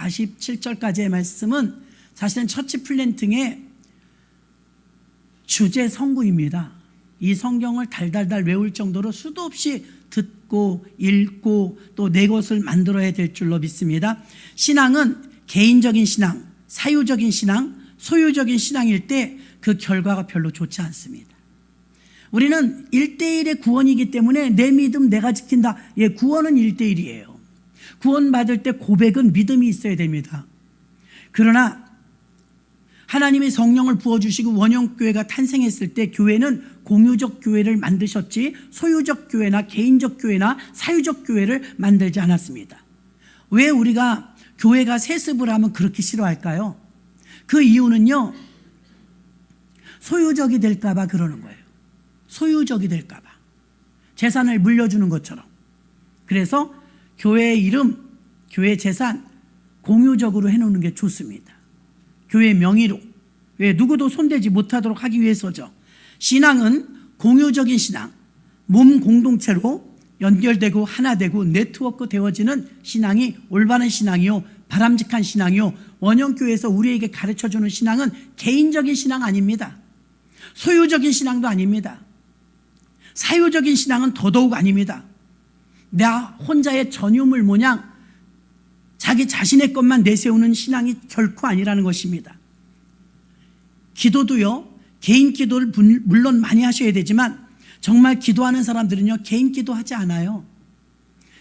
47절까지의 말씀은 사실은 처치 플랜팅의 주제 성구입니다. 이 성경을 달달달 외울 정도로 수도 없이 듣고 읽고 또 내 것을 만들어야 될 줄로 믿습니다. 신앙은 개인적인 신앙, 사유적인 신앙, 소유적인 신앙일 때 그 결과가 별로 좋지 않습니다. 우리는 1대1의 구원이기 때문에 내 믿음 내가 지킨다. 구원은 1대1이에요. 구원받을 때 고백은 믿음이 있어야 됩니다. 그러나 하나님이 성령을 부어주시고 원형교회가 탄생했을 때 교회는 공유적 교회를 만드셨지 소유적 교회나 개인적 교회나 사유적 교회를 만들지 않았습니다. 왜 우리가 교회가 세습을 하면 그렇게 싫어할까요? 그 이유는요, 소유적이 될까 봐 그러는 거예요. 소유적이 될까 봐. 재산을 물려주는 것처럼. 그래서 교회의 이름, 교회 재산 공유적으로 해놓는 게 좋습니다. 교회 명의로. 왜? 누구도 손대지 못하도록 하기 위해서죠. 신앙은 공유적인 신앙, 몸 공동체로 연결되고 하나 되고 네트워크 되어지는 신앙이 올바른 신앙이요, 바람직한 신앙이요, 원형교회에서 우리에게 가르쳐주는 신앙은 개인적인 신앙 아닙니다. 소유적인 신앙도 아닙니다. 사유적인 신앙은 더더욱 아닙니다. 나 혼자의 전유물 모양 자기 자신의 것만 내세우는 신앙이 결코 아니라는 것입니다. 기도도요, 개인 기도를 물론 많이 하셔야 되지만 정말 기도하는 사람들은요, 개인 기도하지 않아요.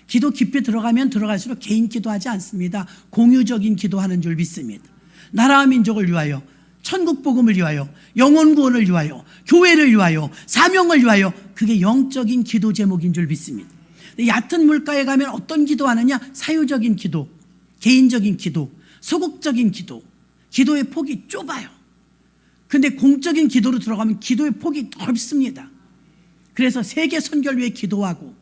기도 깊이 들어가면 들어갈수록 개인 기도하지 않습니다. 공유적인 기도하는 줄 믿습니다. 나라와 민족을 위하여, 천국 복음을 위하여, 영혼 구원을 위하여, 교회를 위하여, 사명을 위하여, 그게 영적인 기도 제목인 줄 믿습니다. 얕은 물가에 가면 어떤 기도하느냐? 사유적인 기도, 개인적인 기도, 소극적인 기도. 기도의 폭이 좁아요. 근데 공적인 기도로 들어가면 기도의 폭이 넓습니다. 그래서 세계 선교를 위해 기도하고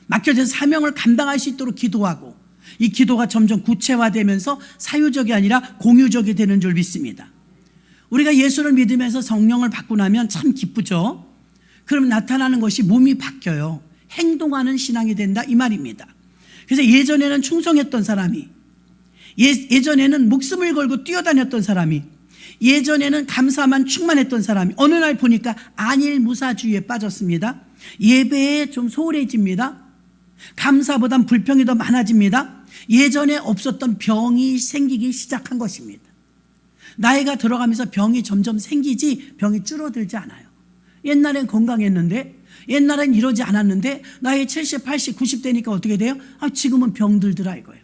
맡겨진 사명을 감당할 수 있도록 기도하고, 이 기도가 점점 구체화되면서 사유적이 아니라 공유적이 되는 줄 믿습니다. 우리가 예수를 믿으면서 성령을 받고 나면 참 기쁘죠. 그러면 나타나는 것이 몸이 바뀌어요. 행동하는 신앙이 된다, 이 말입니다. 그래서 예전에는 충성했던 사람이, 예전에는 목숨을 걸고 뛰어다녔던 사람이, 예전에는 감사만 충만했던 사람이 어느 날 보니까 안일무사주의에 빠졌습니다. 예배에 좀 소홀해집니다. 감사보단 불평이 더 많아집니다. 예전에 없었던 병이 생기기 시작한 것입니다. 나이가 들어가면서 병이 점점 생기지 병이 줄어들지 않아요. 옛날엔 건강했는데, 옛날엔 이러지 않았는데 나이 70, 80, 90 되니까 어떻게 돼요? 지금은 병들더라 이거예요.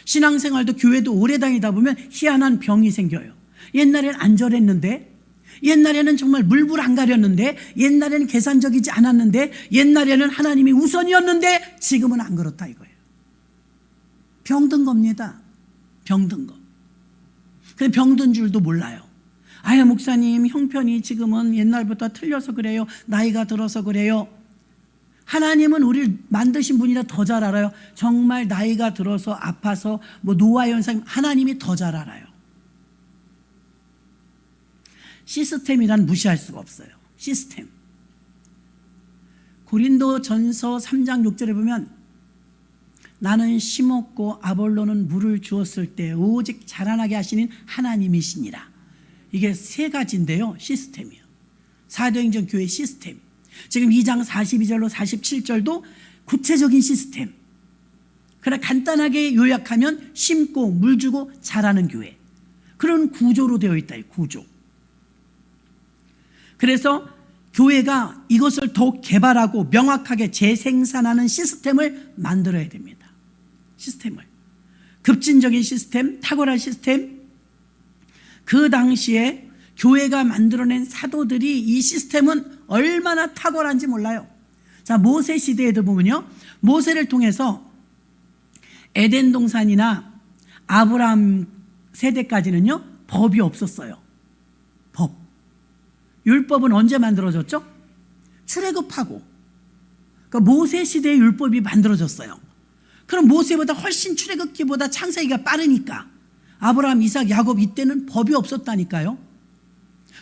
신앙생활도 교회도 오래 다니다 보면 희한한 병이 생겨요. 옛날엔 안절했는데, 옛날에는 정말 물불 안 가렸는데, 옛날에는 계산적이지 않았는데, 옛날에는 하나님이 우선이었는데 지금은 안 그렇다 이거예요. 병든 겁니다. 병든 거. 근데 병든 줄도 몰라요. 아유, 목사님 형편이 지금은 옛날보다 틀려서 그래요. 나이가 들어서 그래요. 하나님은 우리를 만드신 분이라 더 잘 알아요. 정말 나이가 들어서 아파서 노화 현상, 하나님이 더 잘 알아요. 시스템이란 무시할 수가 없어요. 시스템. 고린도전서 3장 6절에 보면 나는 심었고 아볼로는 물을 주었을 때 오직 자라나게 하시는 하나님이시니라. 이게 세 가지인데요. 시스템이요. 사도행전 교회 시스템. 지금 2장 42절로 47절도 구체적인 시스템. 그러나 간단하게 요약하면 심고 물 주고 자라는 교회. 그런 구조로 되어 있다. 구조. 그래서 교회가 이것을 더욱 개발하고 명확하게 재생산하는 시스템을 만들어야 됩니다. 시스템을. 급진적인 시스템, 탁월한 시스템. 그 당시에 교회가 만들어낸 사도들이 이 시스템은 얼마나 탁월한지 몰라요. 자, 모세 시대에도 보면요, 모세를 통해서 에덴 동산이나 아브라함 세대까지는요, 법이 없었어요. 법. 율법은 언제 만들어졌죠? 출애굽하고. 그러니까 모세 시대의 율법이 만들어졌어요. 그럼 모세보다 훨씬 출애굽기보다 창세기가 빠르니까 아브라함, 이삭, 야곱 이때는 법이 없었다니까요.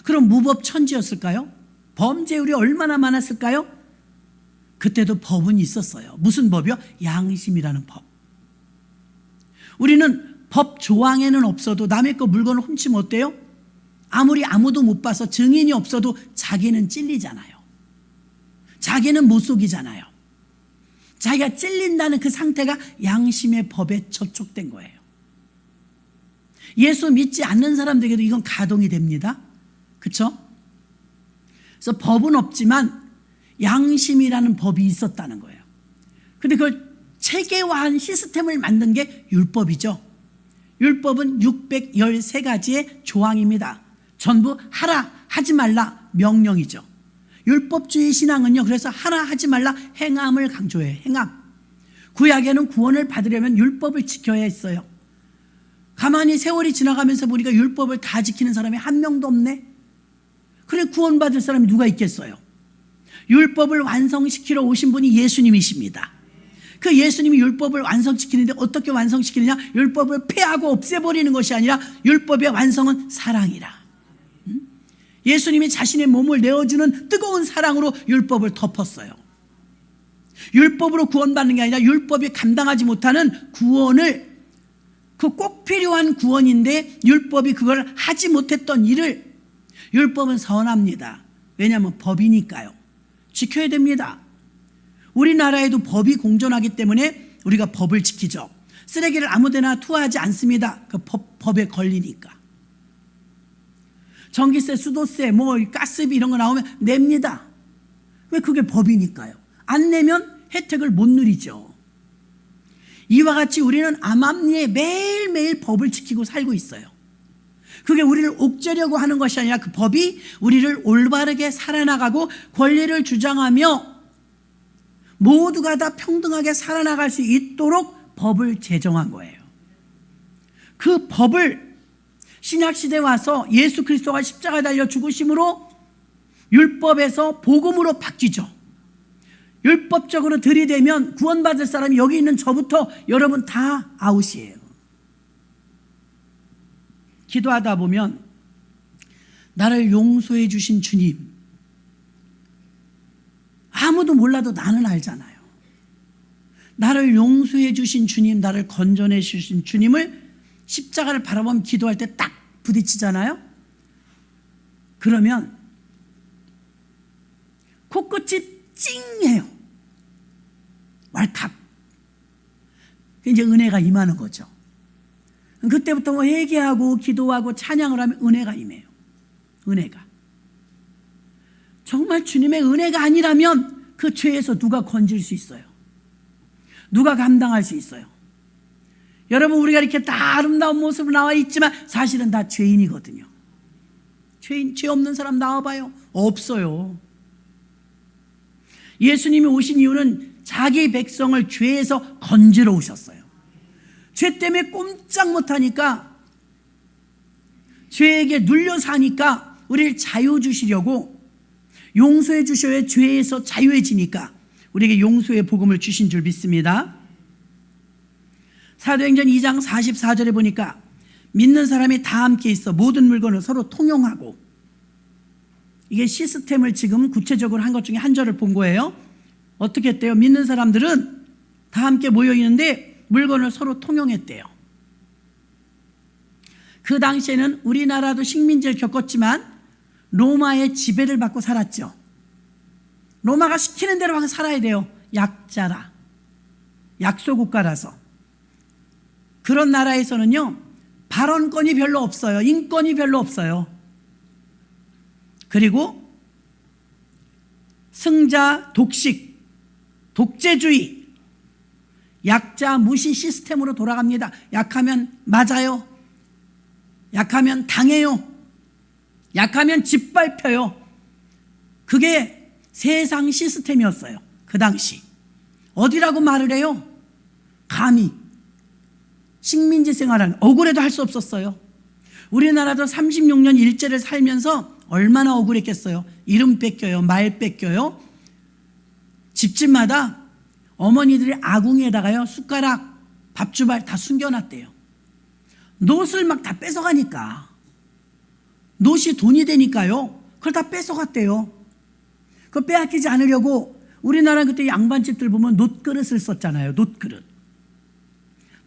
그럼 무법천지였을까요? 범죄율이 얼마나 많았을까요? 그때도 법은 있었어요. 무슨 법이요? 양심이라는 법. 우리는 법 조항에는 없어도 남의 거 물건을 훔치면 어때요? 아무리 아무도 못 봐서 증인이 없어도 자기는 찔리잖아요. 자기는 못 속이잖아요. 자기가 찔린다는 그 상태가 양심의 법에 저촉된 거예요. 예수 믿지 않는 사람들에게도 이건 가동이 됩니다. 그렇죠? 그래서 법은 없지만 양심이라는 법이 있었다는 거예요. 근데 그걸 체계화한 시스템을 만든 게 율법이죠. 율법은 613가지의 조항입니다. 전부 하라, 하지 말라 명령이죠. 율법주의 신앙은요, 그래서 하라, 하지 말라 행함을 강조해요. 행함. 구약에는 구원을 받으려면 율법을 지켜야 했어요. 가만히 세월이 지나가면서 보니까 율법을 다 지키는 사람이 한 명도 없네. 그래, 구원받을 사람이 누가 있겠어요? 율법을 완성시키러 오신 분이 예수님이십니다. 그 예수님이 율법을 완성시키는데 어떻게 완성시키느냐? 율법을 폐하고 없애버리는 것이 아니라 율법의 완성은 사랑이라. 예수님이 자신의 몸을 내어주는 뜨거운 사랑으로 율법을 덮었어요. 율법으로 구원받는 게 아니라 율법이 감당하지 못하는 구원을, 그 꼭 필요한 구원인데 율법이 그걸 하지 못했던 일을, 율법은 선합니다. 왜냐하면 법이니까요. 지켜야 됩니다. 우리나라에도 법이 공존하기 때문에 우리가 법을 지키죠. 쓰레기를 아무데나 투하하지 않습니다. 그 법에 걸리니까. 전기세, 수도세, 가스비 이런 거 나오면 냅니다. 왜? 그게 법이니까요. 안 내면 혜택을 못 누리죠. 이와 같이 우리는 암암리에 매일매일 법을 지키고 살고 있어요. 그게 우리를 옥죄려고 하는 것이 아니라 그 법이 우리를 올바르게 살아나가고 권리를 주장하며 모두가 다 평등하게 살아나갈 수 있도록 법을 제정한 거예요. 그 법을 신약시대에 와서 예수 그리스도가 십자가에 달려 죽으심으로 율법에서 복음으로 바뀌죠. 율법적으로 들이대면 구원받을 사람이 여기 있는 저부터 여러분 다 아웃이에요. 기도하다 보면 나를 용서해 주신 주님, 아무도 몰라도 나는 알잖아요. 나를 용서해 주신 주님, 나를 건져내 주신 주님을 십자가를 바라보면 기도할 때 딱 부딪히잖아요. 그러면 코끝이 찡해요. 왈칵. 이제 은혜가 임하는 거죠. 그때부터 회개하고 기도하고 찬양을 하면 은혜가 임해요. 은혜가. 정말 주님의 은혜가 아니라면 그 죄에서 누가 건질 수 있어요? 누가 감당할 수 있어요? 여러분, 우리가 이렇게 다 아름다운 모습으로 나와 있지만 사실은 다 죄인이거든요. 죄 없는 사람 나와봐요. 없어요. 예수님이 오신 이유는 자기 백성을 죄에서 건지러 오셨어요. 죄 때문에 꼼짝 못하니까, 죄에게 눌려 사니까 우리를 자유 주시려고, 용서해 주셔야 죄에서 자유해지니까 우리에게 용서의 복음을 주신 줄 믿습니다. 사도행전 2장 44절에 보니까 믿는 사람이 다 함께 있어 모든 물건을 서로 통용하고, 이게 시스템을 지금 구체적으로 한 것 중에 한 절을 본 거예요. 어떻게 했대요? 믿는 사람들은 다 함께 모여 있는데 물건을 서로 통용했대요. 그 당시에는 우리나라도 식민지를 겪었지만 로마의 지배를 받고 살았죠. 로마가 시키는 대로 막 살아야 돼요. 약자라. 약소국가라서. 그런 나라에서는요, 발언권이 별로 없어요. 인권이 별로 없어요. 그리고 승자 독식, 독재주의, 약자 무시 시스템으로 돌아갑니다. 약하면 맞아요. 약하면 당해요. 약하면 짓밟혀요. 그게 세상 시스템이었어요. 그 당시. 어디라고 말을 해요? 감히. 식민지 생활은 억울해도 할 수 없었어요. 우리나라도 36년 일제를 살면서 얼마나 억울했겠어요. 이름 뺏겨요. 말 뺏겨요. 집집마다 어머니들이 아궁이에다가요, 숟가락, 밥주발 다 숨겨놨대요. 놋을 막 다 뺏어가니까. 놋이 돈이 되니까요, 그걸 다 뺏어갔대요. 그거 빼앗기지 않으려고 우리나라 그때 양반집들 보면 놋그릇을 썼잖아요. 놋그릇.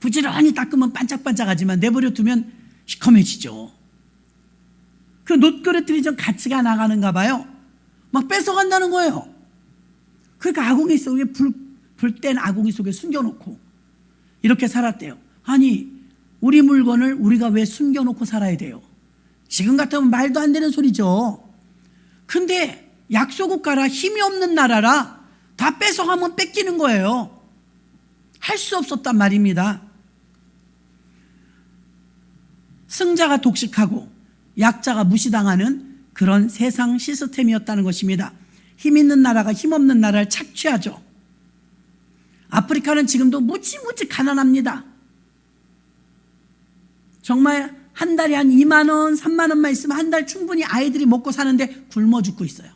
부지런히 닦으면 반짝반짝하지만 내버려 두면 시커매지죠. 그 놋그릇들이 좀 가치가 나가는가 봐요. 막 뺏어간다는 거예요. 그러니까 아궁이 속에 불땐 아궁이 속에 숨겨놓고 이렇게 살았대요. 아니, 우리 물건을 우리가 왜 숨겨놓고 살아야 돼요? 지금 같으면 말도 안 되는 소리죠. 근데 약소국가라, 힘이 없는 나라라 다 뺏어가면 뺏기는 거예요. 할 수 없었단 말입니다. 승자가 독식하고 약자가 무시당하는 그런 세상 시스템이었다는 것입니다. 힘 있는 나라가 힘 없는 나라를 착취하죠. 아프리카는 지금도 무지무지 가난합니다. 정말 한 달에 한 2만 원, 3만 원만 있으면 한 달 충분히 아이들이 먹고 사는데 굶어 죽고 있어요.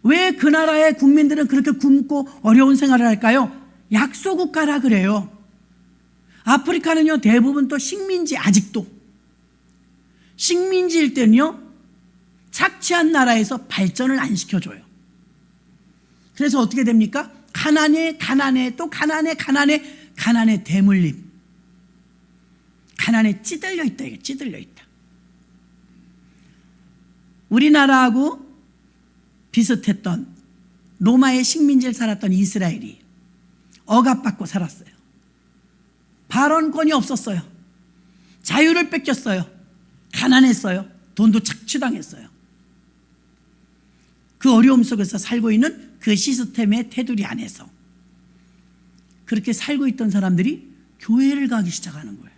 왜 그 나라의 국민들은 그렇게 굶고 어려운 생활을 할까요? 약소국가라 그래요. 아프리카는요, 대부분 또 식민지, 아직도 식민지일 때는요, 착취한 나라에서 발전을 안 시켜줘요. 그래서 어떻게 됩니까? 가난해, 또 가난해 대물림. 가난에 찌들려 있다, 이게 찌들려 있다. 우리나라하고 비슷했던 로마의 식민지를 살았던 이스라엘이 억압받고 살았어요. 발언권이 없었어요. 자유를 뺏겼어요. 가난했어요. 돈도 착취당했어요. 그 어려움 속에서 살고 있는 그 시스템의 테두리 안에서 그렇게 살고 있던 사람들이 교회를 가기 시작하는 거예요.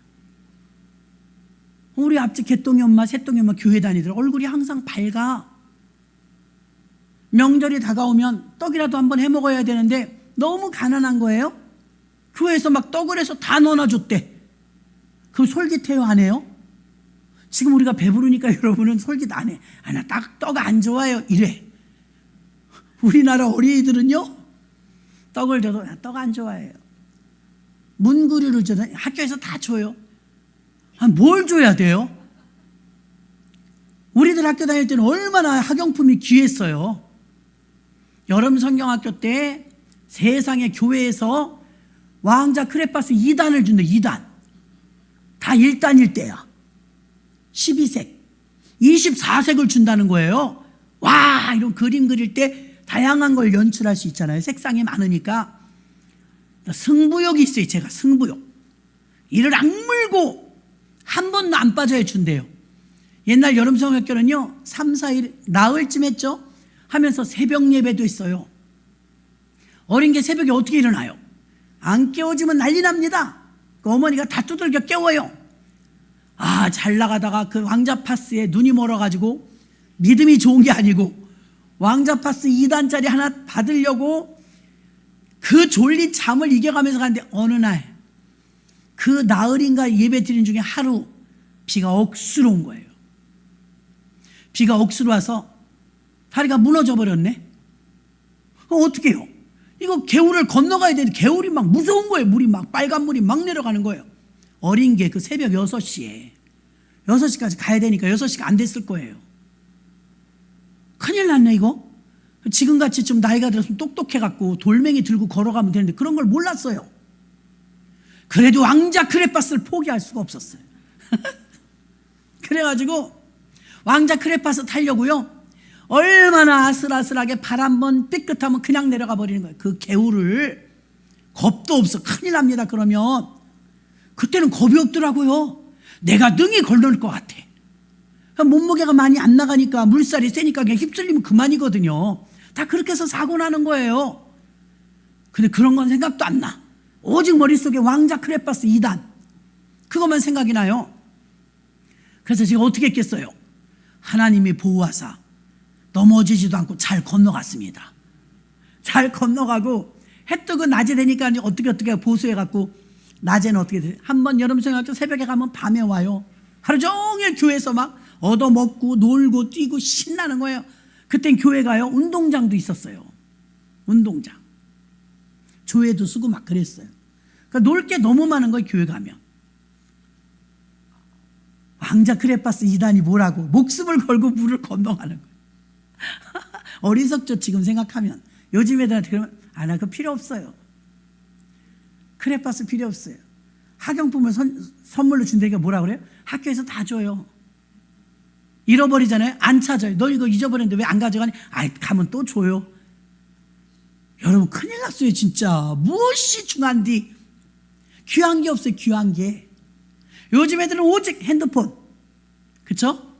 우리 앞집 개똥이 엄마, 새똥이 엄마 교회 다니더라. 얼굴이 항상 밝아. 명절이 다가오면 떡이라도 한번 해 먹어야 되는데 너무 가난한 거예요. 교회에서 막 떡을 해서 다 넣어줬대. 그럼 솔깃해요, 안 해요? 지금 우리가 배부르니까 여러분은 솔깃 안 해. 아, 나 떡 안 좋아해요. 이래. 우리나라 어린이들은요, 떡을 줘도 떡 안 좋아해요. 문구류를 줘도 학교에서 다 줘요. 아, 뭘 줘야 돼요? 우리들 학교 다닐 때는 얼마나 학용품이 귀했어요. 여름 성경학교 때 세상에 교회에서 왕자 크레파스 2단을 준대. 2단. 다 1단일 때야. 12색. 24색을 준다는 거예요. 와, 이런 그림 그릴 때 다양한 걸 연출할 수 있잖아요. 색상이 많으니까. 승부욕이 있어요. 제가 승부욕. 이를 악물고 한 번도 안 빠져야 준대요. 옛날 여름 성경학교는요, 3, 4일 나흘쯤 했죠. 하면서 새벽 예배도 있어요. 어린 게 새벽에 어떻게 일어나요? 안 깨워주면 난리 납니다. 그 어머니가 다 두들겨 깨워요. 아, 잘 나가다가 그 왕자 파스에 눈이 멀어가지고 믿음이 좋은 게 아니고 왕자 파스 2단짜리 하나 받으려고 그 졸린 잠을 이겨가면서 가는데 어느 날 그 나흘인가 예배 드린 중에 하루 비가 억수로 온 거예요. 비가 억수로 와서 다리가 무너져 버렸네. 어떻게 해요? 이거 개울을 건너가야 되는데 개울이 막 무서운 거예요. 물이 막 빨간 물이 막 내려가는 거예요. 어린 게 그 새벽 6시에 6시까지 가야 되니까 6시가 안 됐을 거예요. 큰일 났네 이거. 지금같이 좀 나이가 들었으면 똑똑해갖고 돌멩이 들고 걸어가면 되는데 그런 걸 몰랐어요. 그래도 왕자 크레파스를 포기할 수가 없었어요. 그래가지고 왕자 크레파스 타려고요, 얼마나 아슬아슬하게 발 한번 삐끗하면 그냥 내려가 버리는 거예요. 그 개울을. 겁도 없어. 큰일 납니다. 그러면 그때는 겁이 없더라고요. 내가 능히 걸릴 것 같아. 몸무게가 많이 안 나가니까, 물살이 세니까 그냥 휩쓸리면 그만이거든요. 다 그렇게 해서 사고 나는 거예요. 근데 그런 건 생각도 안 나. 오직 머릿속에 왕자 크레파스 2단 그것만 생각이 나요. 그래서 제가 어떻게 했겠어요? 하나님이 보호하사 넘어지지도 않고 잘 건너갔습니다. 잘 건너가고 해 뜨고 낮에 되니까 어떻게 보수해갖고 낮에는 어떻게 돼? 한번 여름 성경학교 새벽에 가면 밤에 와요. 하루 종일 교회에서 막 얻어먹고 놀고 뛰고 신나는 거예요. 그땐 교회 가요. 운동장도 있었어요. 운동장. 조회도 쓰고 막 그랬어요. 그러니까 놀 게 너무 많은 거예요. 교회 가면. 왕자 크레파스 2단이 뭐라고 목숨을 걸고 물을 건너가는 거예요. 어리석죠 지금 생각하면. 요즘 애들한테 그러면 나 그거 필요 없어요. 크레파스 필요 없어요. 학용품을 선물로 준다니까 뭐라 그래요? 학교에서 다 줘요. 잃어버리잖아요. 안 찾아요. 너 이거 잊어버렸는데 왜 안 가져가니? 아이, 가면 또 줘요. 여러분 큰일 났어요 진짜. 무엇이 중요한디? 귀한 게 없어요. 귀한 게. 요즘 애들은 오직 핸드폰. 그쵸?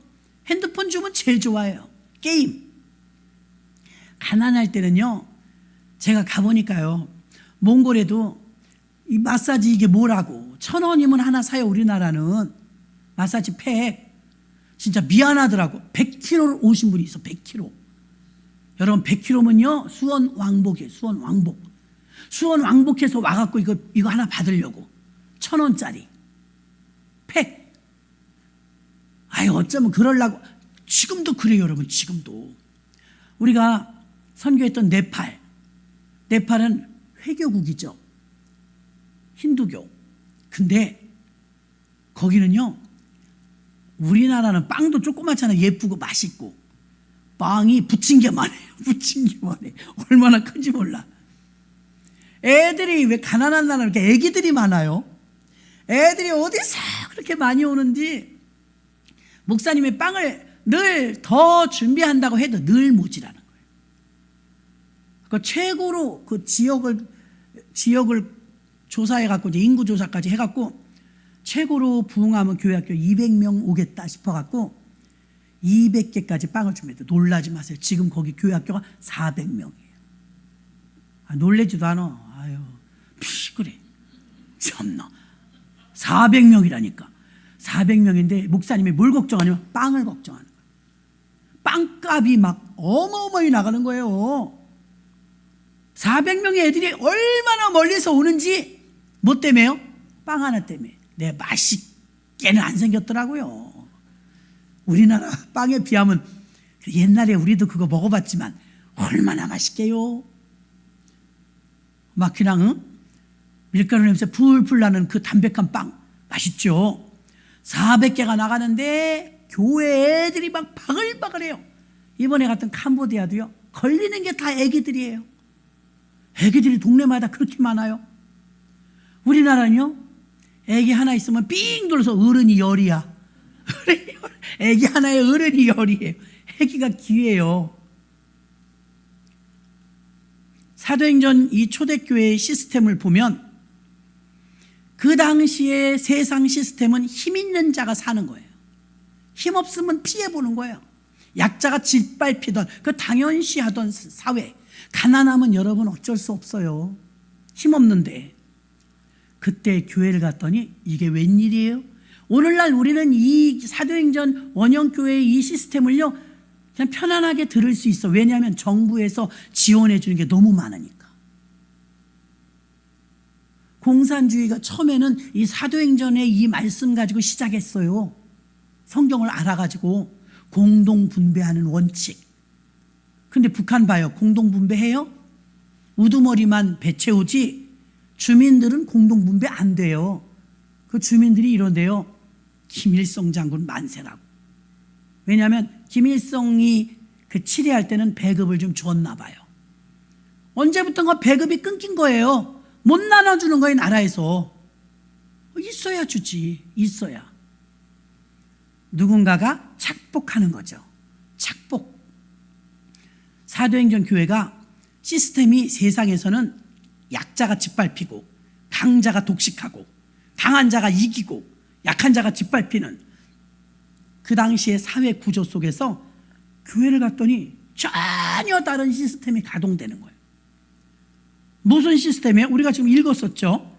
핸드폰 주면 제일 좋아해요. 게임. 가난할 때는요, 제가 가보니까요, 몽골에도 이 마사지 이게 뭐라고 1,000원이면 하나 사요. 우리나라는 마사지 팩. 진짜 미안하더라고. 100kg를 오신 분이 있어. 100kg. 여러분 100kg면요 수원 왕복이에요. 수원 왕복. 수원 왕복해서 와갖고 이거 하나 받으려고 1,000원짜리 팩. 아유 어쩌면 그러려고. 지금도 그래요 여러분. 지금도 우리가 선교했던 네팔은 회교국이죠. 힌두교. 근데 거기는요, 우리나라는 빵도 조그맣잖아요. 예쁘고 맛있고. 빵이 붙인 게 많아요. 붙인 게 많아요. 얼마나 큰지 몰라. 애들이 왜 가난한 나라 이렇게 애기들이 많아요? 애들이 어디서 그렇게 많이 오는지. 목사님이 빵을 늘 더 준비한다고 해도 늘 모자라는 거예요. 그 최고로 그 지역을 조사해갖고 이제 인구조사까지 해갖고 최고로 부흥하면 교회학교 200명 오겠다 싶어갖고 200개까지 빵을 줍니다. 놀라지 마세요. 지금 거기 교회학교가 400명이에요. 놀래지도 않아. 아유, 그래. 참나. 400명이라니까. 400명인데 목사님이 뭘 걱정하냐면 빵을 걱정하는 거예요. 빵값이 막 어마어마히 나가는 거예요. 400명의 애들이 얼마나 멀리서 오는지 뭐 때문에요? 빵 하나 때문에. 내 맛있게는 안 생겼더라고요. 우리나라 빵에 비하면 옛날에 우리도 그거 먹어봤지만 얼마나 맛있게요. 막 그냥 밀가루 냄새 풀풀 나는 그 담백한 빵 맛있죠. 400개가 나가는데 교회 애들이 막 바글바글해요. 이번에 갔던 캄보디아도요, 걸리는 게 다 애기들이에요. 애기들이 동네마다 그렇게 많아요. 우리나라는요, 애기 하나 있으면 삥 돌아서 어른이 열이야. 애기 하나에 어른이 열이에요. 애기가 기회예요. 사도행전 이 초대교회의 시스템을 보면 그 당시의 세상 시스템은 힘 있는 자가 사는 거예요. 힘 없으면 피해보는 거예요. 약자가 짓밟히던 그 당연시하던 사회. 가난하면 여러분 어쩔 수 없어요. 힘 없는데. 그때 교회를 갔더니 이게 웬일이에요? 오늘날 우리는 이 사도행전 원형교회의 이 시스템을요, 그냥 편안하게 들을 수 있어. 왜냐하면 정부에서 지원해 주는 게 너무 많으니까. 공산주의가 처음에는 이 사도행전의 이 말씀 가지고 시작했어요. 성경을 알아가지고 공동분배하는 원칙. 근데 북한 봐요. 공동분배해요? 우두머리만 배 채우지 주민들은 공동분배 안 돼요. 그 주민들이 이런데요, 김일성 장군 만세라고. 왜냐하면 김일성이 그 치레할 때는 배급을 좀 줬나 봐요. 언제부턴가 배급이 끊긴 거예요. 못 나눠주는 거예요. 나라에서. 있어야 주지. 있어야. 누군가가 착복하는 거죠. 착복. 사도행전 교회가 시스템이 세상에서는 약자가 짓밟히고 강자가 독식하고 강한 자가 이기고 약한 자가 짓밟히는 그 당시의 사회 구조 속에서 교회를 갔더니 전혀 다른 시스템이 가동되는 거예요. 무슨 시스템이에요? 우리가 지금 읽었었죠.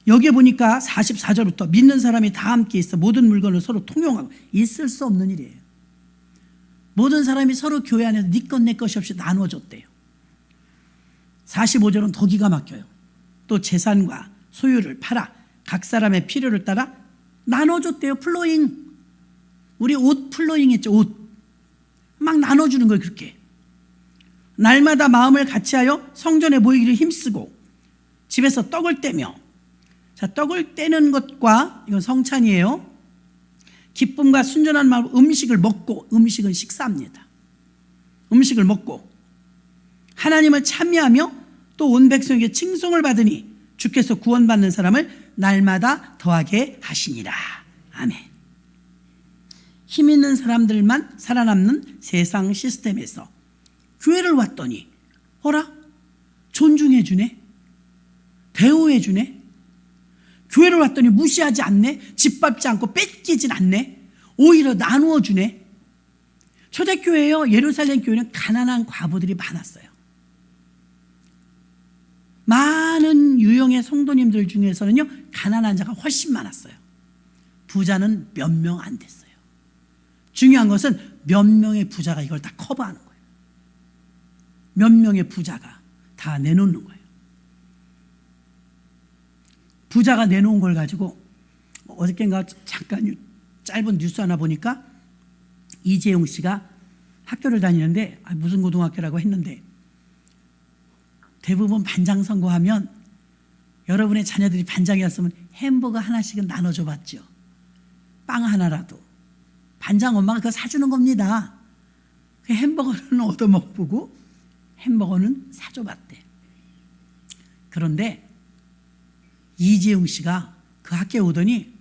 여기에 보니까 44절부터 믿는 사람이 다 함께 있어 모든 물건을 서로 통용하고. 있을 수 없는 일이에요. 모든 사람이 서로 교회 안에서 네 것 내 것이 없이 나눠줬대요. 45절은 더 기가 막혀요. 또 재산과 소유를 팔아 각 사람의 필요를 따라 나눠줬대요. 플로잉. 우리 옷 플로잉 했죠. 옷 막 나눠주는 거예요. 그렇게 날마다 마음을 같이하여 성전에 모이기를 힘쓰고 집에서 떡을 떼며. 자, 떡을 떼는 것과, 이건 성찬이에요. 기쁨과 순전한 마음으로 음식을 먹고. 음식은 식사입니다. 음식을 먹고 하나님을 찬미하며 또 온 백성에게 칭송을 받으니 주께서 구원받는 사람을 날마다 더하게 하시니라. 아멘. 힘 있는 사람들만 살아남는 세상 시스템에서 교회를 왔더니 어라? 존중해 주네. 대우해 주네. 교회를 왔더니 무시하지 않네. 짓밟지 않고 뺏기진 않네. 오히려 나누어 주네. 초대교회요, 예루살렘 교회는 가난한 과부들이 많았어요. 많은 유형의 성도님들 중에서는요, 가난한 자가 훨씬 많았어요. 부자는 몇 명 안 됐어요. 중요한 것은 몇 명의 부자가 이걸 다 커버하는 거예요. 몇 명의 부자가 다 내놓는 거예요. 부자가 내놓은 걸 가지고 어저께인가 잠깐 짧은 뉴스 하나 보니까 이재용 씨가 학교를 다니는데, 무슨 고등학교라고 했는데, 대부분 반장 선거하면 여러분의 자녀들이 반장이었으면 햄버거 하나씩은 나눠줘 봤죠. 빵 하나라도. 반장 엄마가 그거 사주는 겁니다. 그 햄버거는 얻어먹고 햄버거는 사줘 봤대. 그런데 이재용 씨가 그 학교에 오더니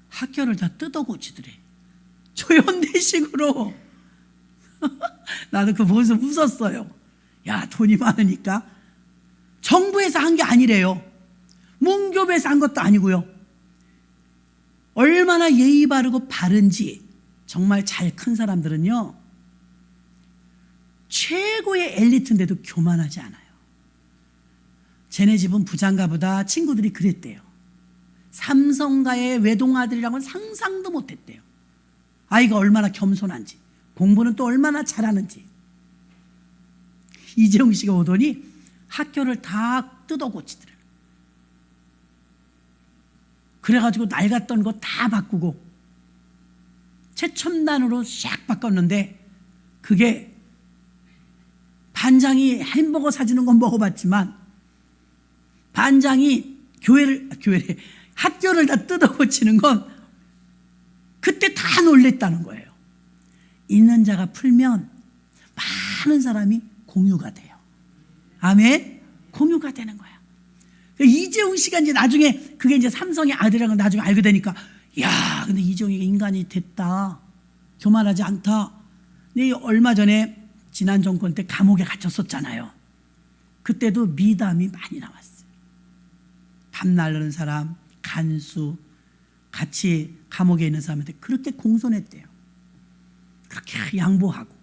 학교를 다 뜯어 고치더래. 조현대식으로. 나도 그거 보면서 웃었어요. 야, 돈이 많으니까. 정부에서 한 게 아니래요. 문교부에서 한 것도 아니고요. 얼마나 예의 바르고 바른지 정말 잘 큰 사람들은요, 최고의 엘리트인데도 교만하지 않아요. 쟤네 집은 부자인가 보다. 친구들이 그랬대요. 삼성가의 외동아들이라고는 상상도 못했대요. 아이가 얼마나 겸손한지, 공부는 또 얼마나 잘하는지. 이재용 씨가 오더니 학교를 다 뜯어 고치더라. 그래가지고 낡았던 거 다 바꾸고 최첨단으로 샥 바꿨는데, 그게 반장이 햄버거 사주는 건 먹어봤지만 반장이 학교를 다 뜯어 고치는 건 그때 다 놀랬다는 거예요. 있는 자가 풀면 많은 사람이 공유가 돼요. 아멘? 공유가 되는 거야. 이재용 씨가 이제 나중에, 그게 이제 삼성의 아들이라는 걸 나중에 알게 되니까, 야, 근데 이재용이가 인간이 됐다. 교만하지 않다. 근데 얼마 전에 지난 정권 때 감옥에 갇혔었잖아요. 그때도 미담이 많이 나왔어요. 밤 날르는 사람, 간수, 같이 감옥에 있는 사람한테 그렇게 공손했대요. 그렇게 양보하고.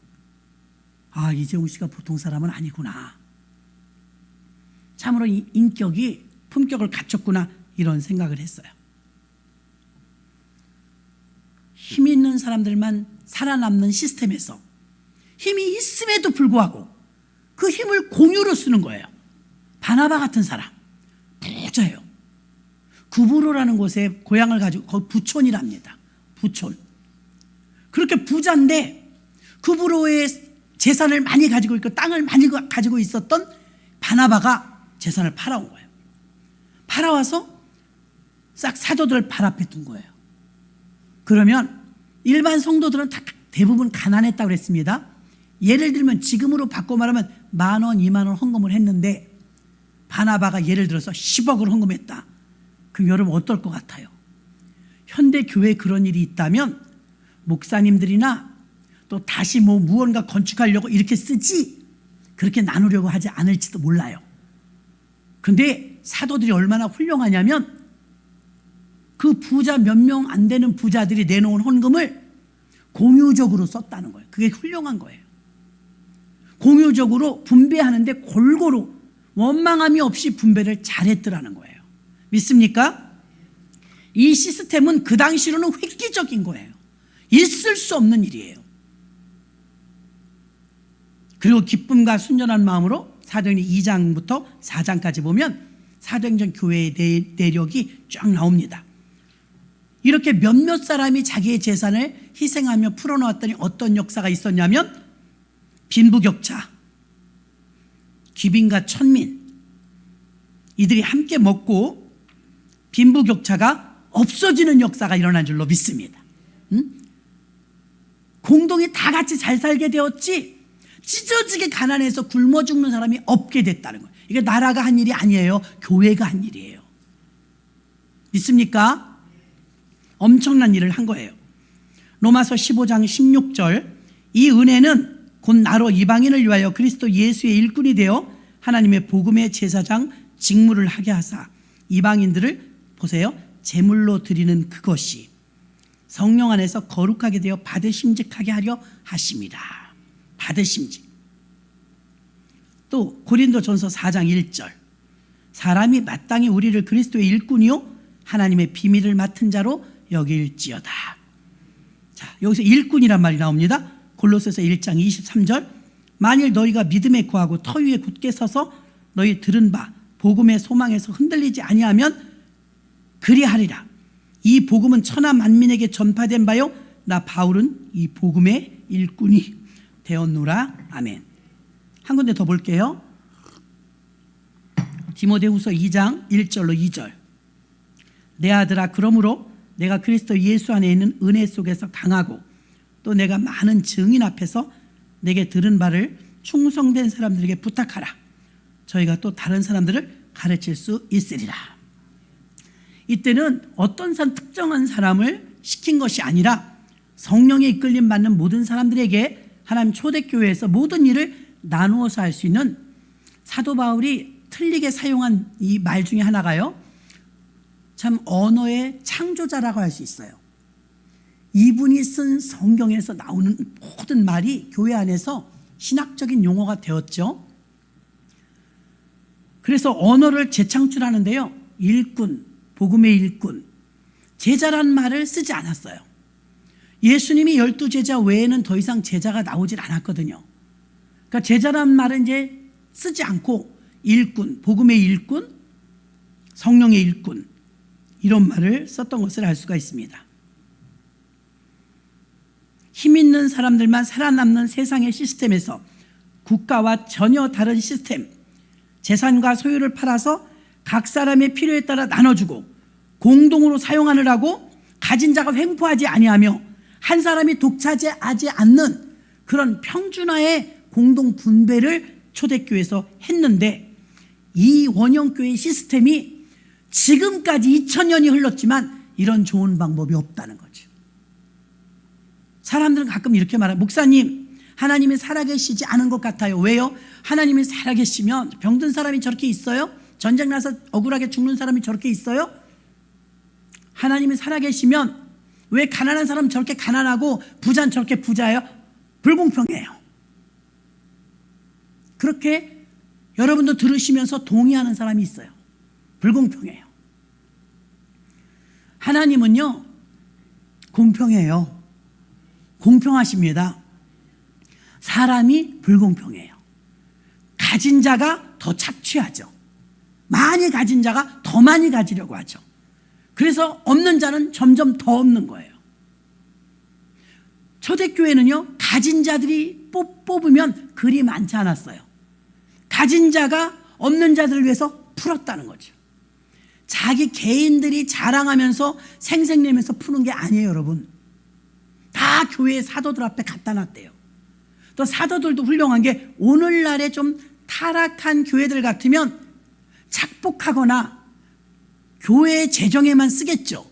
아, 이재용 씨가 보통 사람은 아니구나. 참으로 인격이, 품격을 갖췄구나, 이런 생각을 했어요. 힘 있는 사람들만 살아남는 시스템에서 힘이 있음에도 불구하고 그 힘을 공유로 쓰는 거예요. 바나바 같은 사람, 부자예요. 구브로라는 곳에 고향을 가지고, 거기 부촌이랍니다. 부촌. 그렇게 부자인데 구브로의 재산을 많이 가지고 있고 땅을 많이 가지고 있었던 바나바가 재산을 팔아온 거예요. 팔아와서 싹 사도들을 발 앞에 둔 거예요. 그러면 일반 성도들은 다 대부분 가난했다고 그랬습니다. 예를 들면 지금으로 바꿔 말하면 10,000원, 20,000원 헌금을 했는데 바나바가 예를 들어서 10억을 헌금했다. 그럼 여러분 어떨 것 같아요? 현대 교회에 그런 일이 있다면 목사님들이나 또 다시 무언가 건축하려고 이렇게 쓰지, 그렇게 나누려고 하지 않을지도 몰라요. 근데 사도들이 얼마나 훌륭하냐면 그 부자 몇 명 안 되는 부자들이 내놓은 헌금을 공유적으로 썼다는 거예요. 그게 훌륭한 거예요. 공유적으로 분배하는데 골고루 원망함이 없이 분배를 잘했더라는 거예요. 믿습니까? 이 시스템은 그 당시로는 획기적인 거예요. 있을 수 없는 일이에요. 그리고 기쁨과 순전한 마음으로 사도행전 2장부터 4장까지 보면 사도행전 교회의 내력이 쫙 나옵니다. 이렇게 몇몇 사람이 자기의 재산을 희생하며 풀어놓았더니 어떤 역사가 있었냐면, 빈부격차, 귀빈과 천민, 이들이 함께 먹고 빈부격차가 없어지는 역사가 일어난 줄로 믿습니다. 공동이 다 같이 잘 살게 되었지, 찢어지게 가난해서 굶어 죽는 사람이 없게 됐다는 거예요. 이게 나라가 한 일이 아니에요. 교회가 한 일이에요. 믿습니까? 엄청난 일을 한 거예요. 로마서 15장 16절, 이 은혜는 곧 나로 이방인을 위하여 그리스도 예수의 일꾼이 되어 하나님의 복음의 제사장 직무를 하게 하사 이방인들을 보세요, 제물로 드리는 그것이 성령 안에서 거룩하게 되어 받으심직하게 하려 하심이라. 받으심직. 또 고린도전서 4장 1절, 사람이 마땅히 우리를 그리스도의 일꾼이요 하나님의 비밀을 맡은 자로 여길지어다. 자, 여기서 일꾼이란 말이 나옵니다. 골로새서 1장 23절, 만일 너희가 믿음에 거하고 터 위에 굳게 서서 너희 들은 바 복음의 소망에서 흔들리지 아니하면 그리하리라. 이 복음은 천하 만민에게 전파된 바요 나 바울은 이 복음의 일꾼이 되었노라. 아멘. 한 군데 더 볼게요. 디모데후서 2장 1절로 2절, 내 아들아, 그러므로 내가 그리스도 예수 안에 있는 은혜 속에서 강하고 또 내가 많은 증인 앞에서 내게 들은 바를 충성된 사람들에게 부탁하라. 저희가 또 다른 사람들을 가르칠 수 있으리라. 이때는 어떤 특정한 사람을 시킨 것이 아니라 성령에 이끌림 받는 모든 사람들에게 하나님 초대교회에서 모든 일을 나누어서 할 수 있는, 사도 바울이 틀리게 사용한 이 말 중에 하나가요, 참 언어의 창조자라고 할 수 있어요. 이분이 쓴 성경에서 나오는 모든 말이 교회 안에서 신학적인 용어가 되었죠. 그래서 언어를 재창출하는데요, 일꾼, 복음의 일꾼, 제자란 말을 쓰지 않았어요. 예수님이 12제자 외에는 더 이상 제자가 나오질 않았거든요. 그러니까 제자란 말은 이제 쓰지 않고 일꾼, 복음의 일꾼, 성령의 일꾼, 이런 말을 썼던 것을 알 수가 있습니다. 힘 있는 사람들만 살아남는 세상의 시스템에서 국가와 전혀 다른 시스템, 재산과 소유를 팔아서 각 사람의 필요에 따라 나눠주고 공동으로 사용하느라고 가진 자가 횡포하지 아니하며 한 사람이 독차지하지 않는 그런 평준화의 공동 분배를 초대교회에서 했는데, 이 원형교회 시스템이 지금까지 2000년이 흘렀지만 이런 좋은 방법이 없다는 거죠. 사람들은 가끔 이렇게 말해요. 목사님, 하나님이 살아계시지 않은 것 같아요. 왜요? 하나님이 살아계시면 병든 사람이 저렇게 있어요? 전쟁 나서 억울하게 죽는 사람이 저렇게 있어요? 하나님이 살아계시면 왜 가난한 사람은 저렇게 가난하고 부자는 저렇게 부자예요? 불공평해요. 그렇게 여러분도 들으시면서 동의하는 사람이 있어요. 불공평해요. 하나님은요, 공평해요. 공평하십니다. 사람이 불공평해요. 가진 자가 더 착취하죠. 많이 가진 자가 더 많이 가지려고 하죠. 그래서 없는 자는 점점 더 없는 거예요. 초대교회는요, 가진 자들이 뽑으면 그리 많지 않았어요. 가진 자가 없는 자들을 위해서 풀었다는 거죠. 자기 개인들이 자랑하면서 생색내면서 푸는 게 아니에요, 여러분. 다 교회의 사도들 앞에 갖다 놨대요. 또 사도들도 훌륭한 게, 오늘날의 좀 타락한 교회들 같으면 착복하거나 교회 재정에만 쓰겠죠.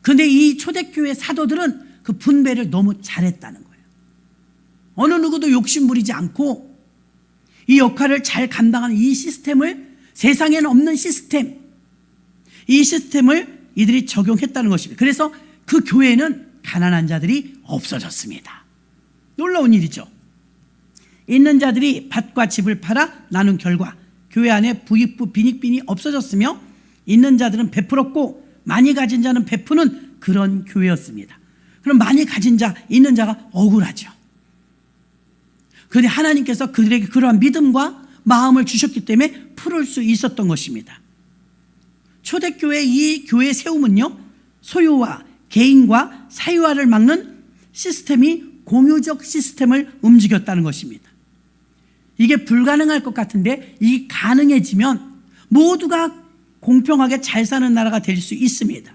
그런데 이 초대교회 사도들은 그 분배를 너무 잘했다는 거예요. 어느 누구도 욕심 부리지 않고 이 역할을 잘 감당하는 이 시스템을, 세상에는 없는 시스템, 이 시스템을 이들이 적용했다는 것입니다. 그래서 그 교회는 가난한 자들이 없어졌습니다. 놀라운 일이죠. 있는 자들이 밭과 집을 팔아 나눈 결과 교회 안에 부익부 빈익빈이 없어졌으며 있는 자들은 베풀었고 많이 가진 자는 베푸는 그런 교회였습니다. 그럼 많이 가진 자, 있는 자가 억울하죠. 그런데 하나님께서 그들에게 그러한 믿음과 마음을 주셨기 때문에 풀을 수 있었던 것입니다. 초대교회 이 교회 세움은요, 소유와 개인과 사유화를 막는 시스템이 공유적 시스템을 움직였다는 것입니다. 이게 불가능할 것 같은데 이게 가능해지면 모두가 공평하게 잘 사는 나라가 될 수 있습니다.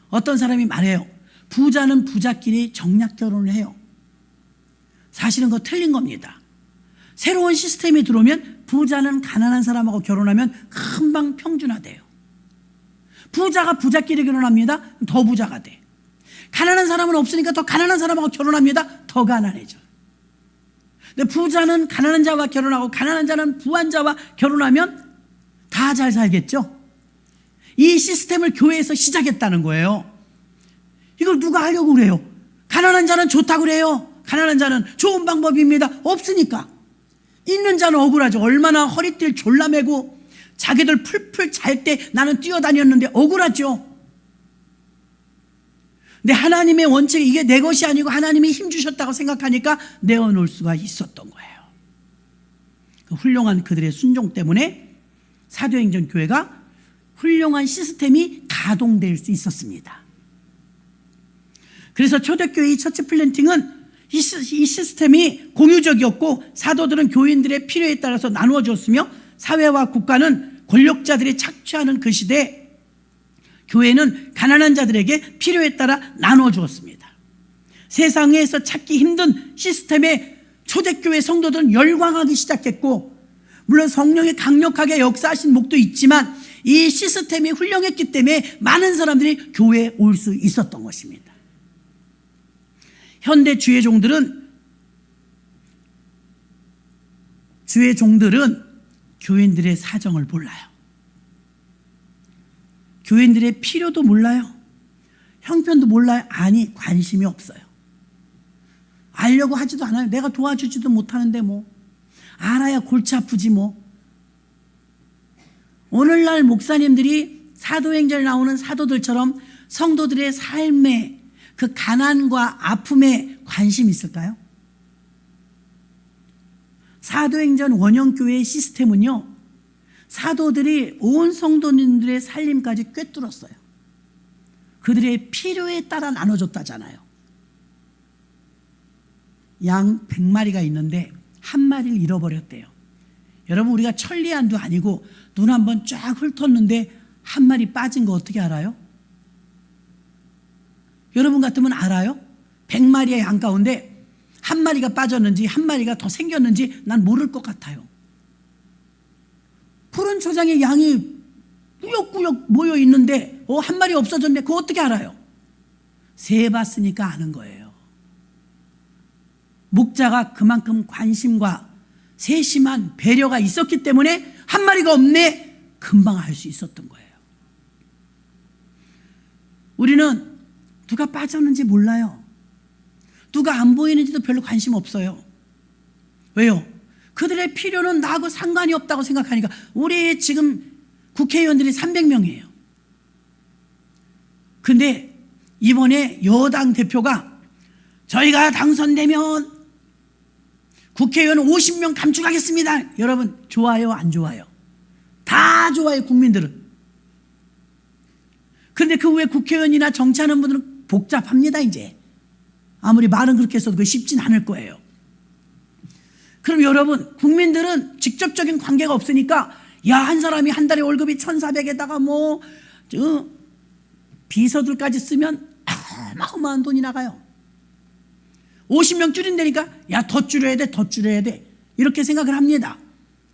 어떤 사람이 말해요. 부자는 부자끼리 정략 결혼을 해요. 사실은 그거 틀린 겁니다. 새로운 시스템이 들어오면 부자는 가난한 사람하고 결혼하면 금방 평준화돼요. 부자가 부자끼리 결혼합니다. 더 부자가 돼. 가난한 사람은 없으니까 더 가난한 사람하고 결혼합니다. 더 가난해져. 근데 부자는 가난한 자와 결혼하고 가난한 자는 부한 자와 결혼하면 다 잘 살겠죠. 이 시스템을 교회에서 시작했다는 거예요. 이걸 누가 하려고 그래요? 가난한 자는 좋다고 그래요. 가난한 자는 좋은 방법입니다. 없으니까. 있는 자는 억울하죠. 얼마나 허리띠를 졸라매고 자기들 풀풀 잘 때 나는 뛰어다녔는데 억울하죠. 근데 하나님의 원칙이 이게 내 것이 아니고 하나님이 힘 주셨다고 생각하니까 내어놓을 수가 있었던 거예요. 그 훌륭한 그들의 순종 때문에 사도행전 교회가 훌륭한 시스템이 가동될 수 있었습니다. 그래서 초대교회의 처치 플랜팅은 이 시스템이 공유적이었고 사도들은 교인들의 필요에 따라서 나누어 줬으며 사회와 국가는 권력자들이 착취하는 그 시대에 교회는 가난한 자들에게 필요에 따라 나누어 주었습니다. 세상에서 찾기 힘든 시스템에 초대교회 성도들은 열광하기 시작했고, 물론 성령이 강력하게 역사하신 목도 있지만 이 시스템이 훌륭했기 때문에 많은 사람들이 교회에 올 수 있었던 것입니다. 현대 주의 종들은 교인들의 사정을 몰라요. 교인들의 필요도 몰라요. 형편도 몰라요. 아니, 관심이 없어요. 알려고 하지도 않아요. 내가 도와주지도 못하는데 뭐 알아야 골치 아프지 뭐. 오늘날 목사님들이 사도행전에 나오는 사도들처럼 성도들의 삶에 그 가난과 아픔에 관심이 있을까요? 사도행전 원형교회의 시스템은요, 사도들이 온 성도님들의 살림까지 꿰뚫었어요. 그들의 필요에 따라 나눠줬다잖아요. 양 100마리가 있는데 한 마리를 잃어버렸대요. 여러분, 우리가 천리안도 아니고 눈 한번 쫙 훑었는데 한 마리 빠진 거 어떻게 알아요? 여러분 같으면 알아요? 100마리의 양 가운데 한 마리가 빠졌는지 한 마리가 더 생겼는지 난 모를 것 같아요. 푸른 초장에 양이 꾸역꾸역 모여 있는데 한 마리 없어졌네. 그거 어떻게 알아요? 세봤으니까 아는 거예요. 목자가 그만큼 관심과 세심한 배려가 있었기 때문에 한 마리가 없네 금방 알 수 있었던 거예요. 우리는 누가 빠졌는지 몰라요. 누가 안 보이는지도 별로 관심 없어요. 왜요? 그들의 필요는 나하고 상관이 없다고 생각하니까. 우리 지금 국회의원들이 300명이에요. 근데 이번에 여당 대표가 저희가 당선되면 국회의원 50명 감축하겠습니다. 여러분, 좋아요, 안 좋아요? 다 좋아요, 국민들은. 그런데 그 후에 국회의원이나 정치하는 분들은 복잡합니다, 이제. 아무리 말은 그렇게 해서도 쉽진 않을 거예요. 그럼 여러분, 국민들은 직접적인 관계가 없으니까, 야, 한 사람이 한 달에 월급이 1,400에다가 비서들까지 쓰면 어마어마한 돈이 나가요. 50명 줄인다니까, 야, 더 줄여야 돼, 더 줄여야 돼. 이렇게 생각을 합니다.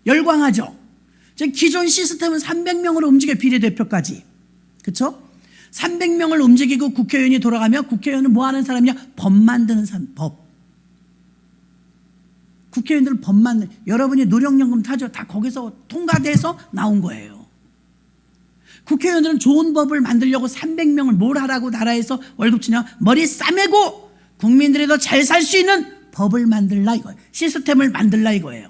열광하죠. 기존 시스템은 300명으로 움직여, 비례대표까지. 그렇죠? 300명을 움직이고 국회의원이 돌아가면 국회의원은 뭐 하는 사람이냐? 법 만드는 사람, 법. 국회의원들은 법 만드는, 여러분이 노령연금 타죠? 다 거기서 통과돼서 나온 거예요. 국회의원들은 좋은 법을 만들려고 300명을 뭘 하라고 나라에서 월급 주냐? 머리 싸매고 국민들이 더 잘 살 수 있는 법을 만들라 이거예요. 시스템을 만들라 이거예요.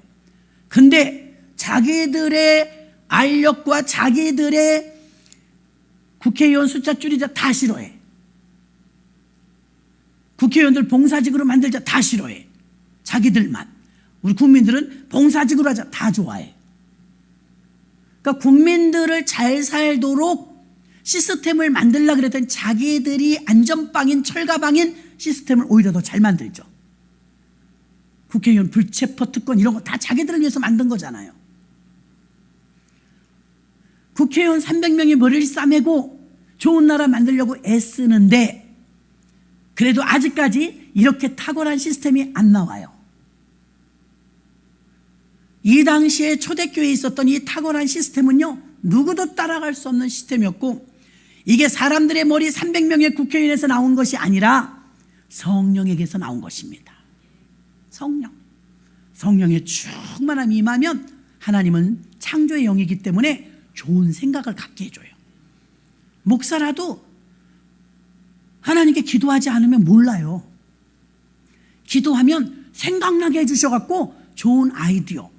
근데 자기들의 알력과 자기들의 국회의원 숫자 줄이자 다 싫어해. 국회의원들 봉사직으로 만들자 다 싫어해. 자기들만. 우리 국민들은 봉사직으로 하자 다 좋아해. 그러니까 국민들을 잘 살도록 시스템을 만들려고 그랬더니 자기들이 안전빵인 철가방인 시스템을 오히려 더 잘 만들죠. 국회의원 불체포 특권 이런 거 다 자기들을 위해서 만든 거잖아요. 국회의원 300명이 머리를 싸매고 좋은 나라 만들려고 애쓰는데 그래도 아직까지 이렇게 탁월한 시스템이 안 나와요. 이 당시에 초대교회에 있었던 이 탁월한 시스템은요, 누구도 따라갈 수 없는 시스템이었고, 이게 사람들의 머리 300명의 국회의원에서 나온 것이 아니라 성령에게서 나온 것입니다. 성령의 충만함이 임하면 하나님은 창조의 영이기 때문에 좋은 생각을 갖게 해줘요. 목사라도 하나님께 기도하지 않으면 몰라요. 기도하면 생각나게 해주셔갖고 좋은 아이디어,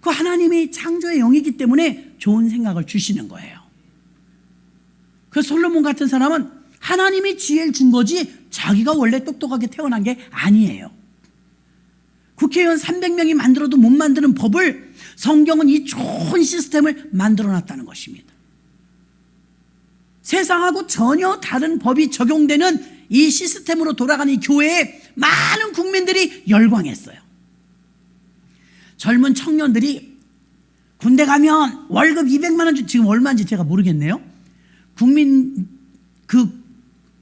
그 하나님이 창조의 영이기 때문에 좋은 생각을 주시는 거예요. 그 솔로몬 같은 사람은 하나님이 지혜를 준 거지 자기가 원래 똑똑하게 태어난 게 아니에요. 국회의원 300명이 만들어도 못 만드는 법을 성경은 이 좋은 시스템을 만들어 놨다는 것입니다. 세상하고 전혀 다른 법이 적용되는 이 시스템으로 돌아가는 이 교회에 많은 국민들이 열광했어요. 젊은 청년들이 군대 가면 월급 200만 원 지금 얼마인지 제가 모르겠네요.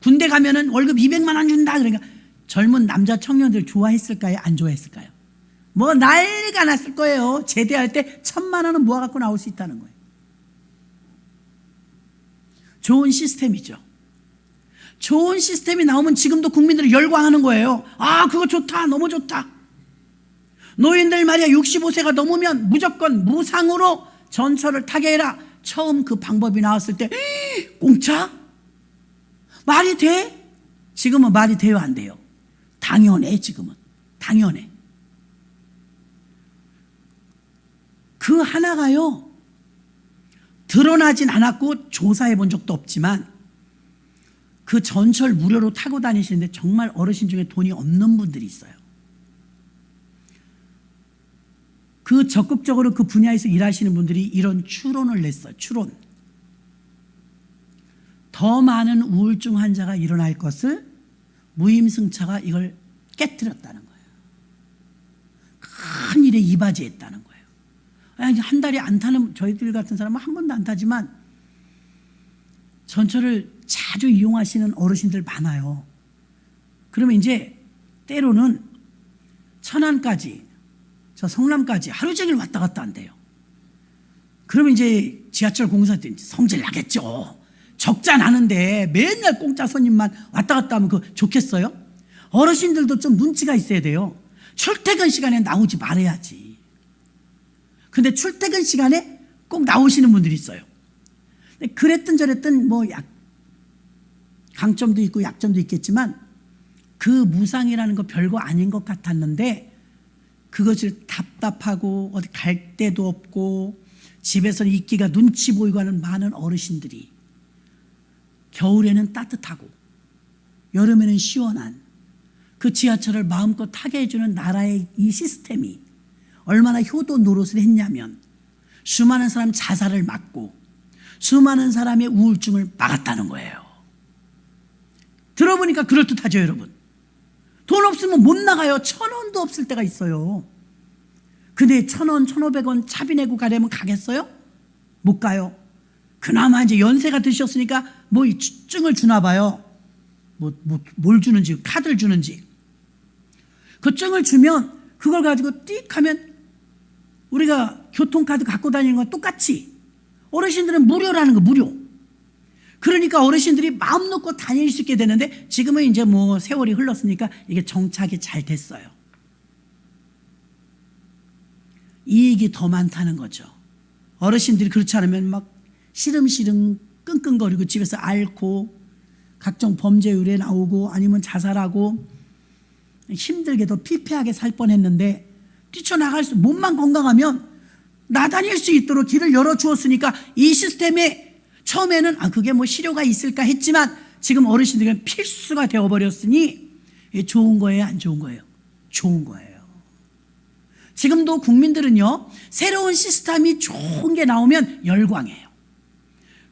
군대 가면은 월급 200만 원 준다. 그러니까 젊은 남자 청년들 좋아했을까요? 안 좋아했을까요? 뭐 난리가 났을 거예요. 제대할 때 1,000만 원은 모아갖고 나올 수 있다는 거예요. 좋은 시스템이죠. 좋은 시스템이 나오면 지금도 국민들이 열광하는 거예요. 아, 그거 좋다. 너무 좋다. 노인들 말이야 65세가 넘으면 무조건 무상으로 전철을 타게 해라. 처음 그 방법이 나왔을 때 공짜? 말이 돼? 지금은 말이 돼요, 안 돼요? 당연해. 지금은 당연해. 그 하나가요 드러나진 않았고 조사해 본 적도 없지만 그 전철 무료로 타고 다니시는데 정말 어르신 중에 돈이 없는 분들이 있어요. 그 적극적으로 그 분야에서 일하시는 분들이 이런 추론을 냈어요. 추론. 더 많은 우울증 환자가 일어날 것을 무임승차가 이걸 깨뜨렸다는 거예요. 큰 일에 이바지했다는 거예요. 한 달에 안 타는 저희들 같은 사람은 한 번도 안 타지만 전철을 자주 이용하시는 어르신들 많아요. 그러면 이제 때로는 천안까지 저 성남까지 하루 종일 왔다 갔다 한대요. 그러면 이제 지하철 공사한테 성질 나겠죠. 적자 나는데 맨날 공짜 손님만 왔다 갔다 하면 그거 좋겠어요? 어르신들도 좀 눈치가 있어야 돼요. 출퇴근 시간에 나오지 말아야지. 근데 출퇴근 시간에 꼭 나오시는 분들이 있어요. 근데 그랬든 저랬든 뭐 강점도 있고 약점도 있겠지만 그 무상이라는 거 별거 아닌 것 같았는데 그것을 답답하고 어디 갈 데도 없고 집에서는 있기가 눈치 보이고 하는 많은 어르신들이 겨울에는 따뜻하고 여름에는 시원한 그 지하철을 마음껏 타게 해주는 나라의 이 시스템이 얼마나 효도 노릇을 했냐면 수많은 사람 자살을 막고 수많은 사람의 우울증을 막았다는 거예요. 들어보니까 그럴듯하죠, 여러분. 돈 없으면 못 나가요. 1,000원도 없을 때가 있어요. 근데 1,000원, 1,500원 차비 내고 가려면 가겠어요? 못 가요. 그나마 이제 연세가 드셨으니까 뭐 증을 주나 봐요. 뭘 주는지, 카드를 주는지. 그 증을 주면 그걸 가지고 띡 하면 우리가 교통카드 갖고 다니는 건 똑같이 어르신들은 무료라는 거, 무료. 그러니까 어르신들이 마음 놓고 다닐 수 있게 되는데 지금은 이제 뭐 세월이 흘렀으니까 이게 정착이 잘 됐어요. 이익이 더 많다는 거죠. 어르신들이 그렇지 않으면 막 시름시름 끙끙거리고 집에서 앓고 각종 범죄 의뢰 나오고 아니면 자살하고 힘들게도 피폐하게 살 뻔했는데 뛰쳐나갈 수, 몸만 건강하면 나다닐 수 있도록 길을 열어주었으니까 이 시스템에 처음에는 그게 뭐 실효가 있을까 했지만 지금 어르신들은 필수가 되어버렸으니 좋은 거예요, 안 좋은 거예요? 좋은 거예요. 지금도 국민들은요 새로운 시스템이 좋은 게 나오면 열광해요.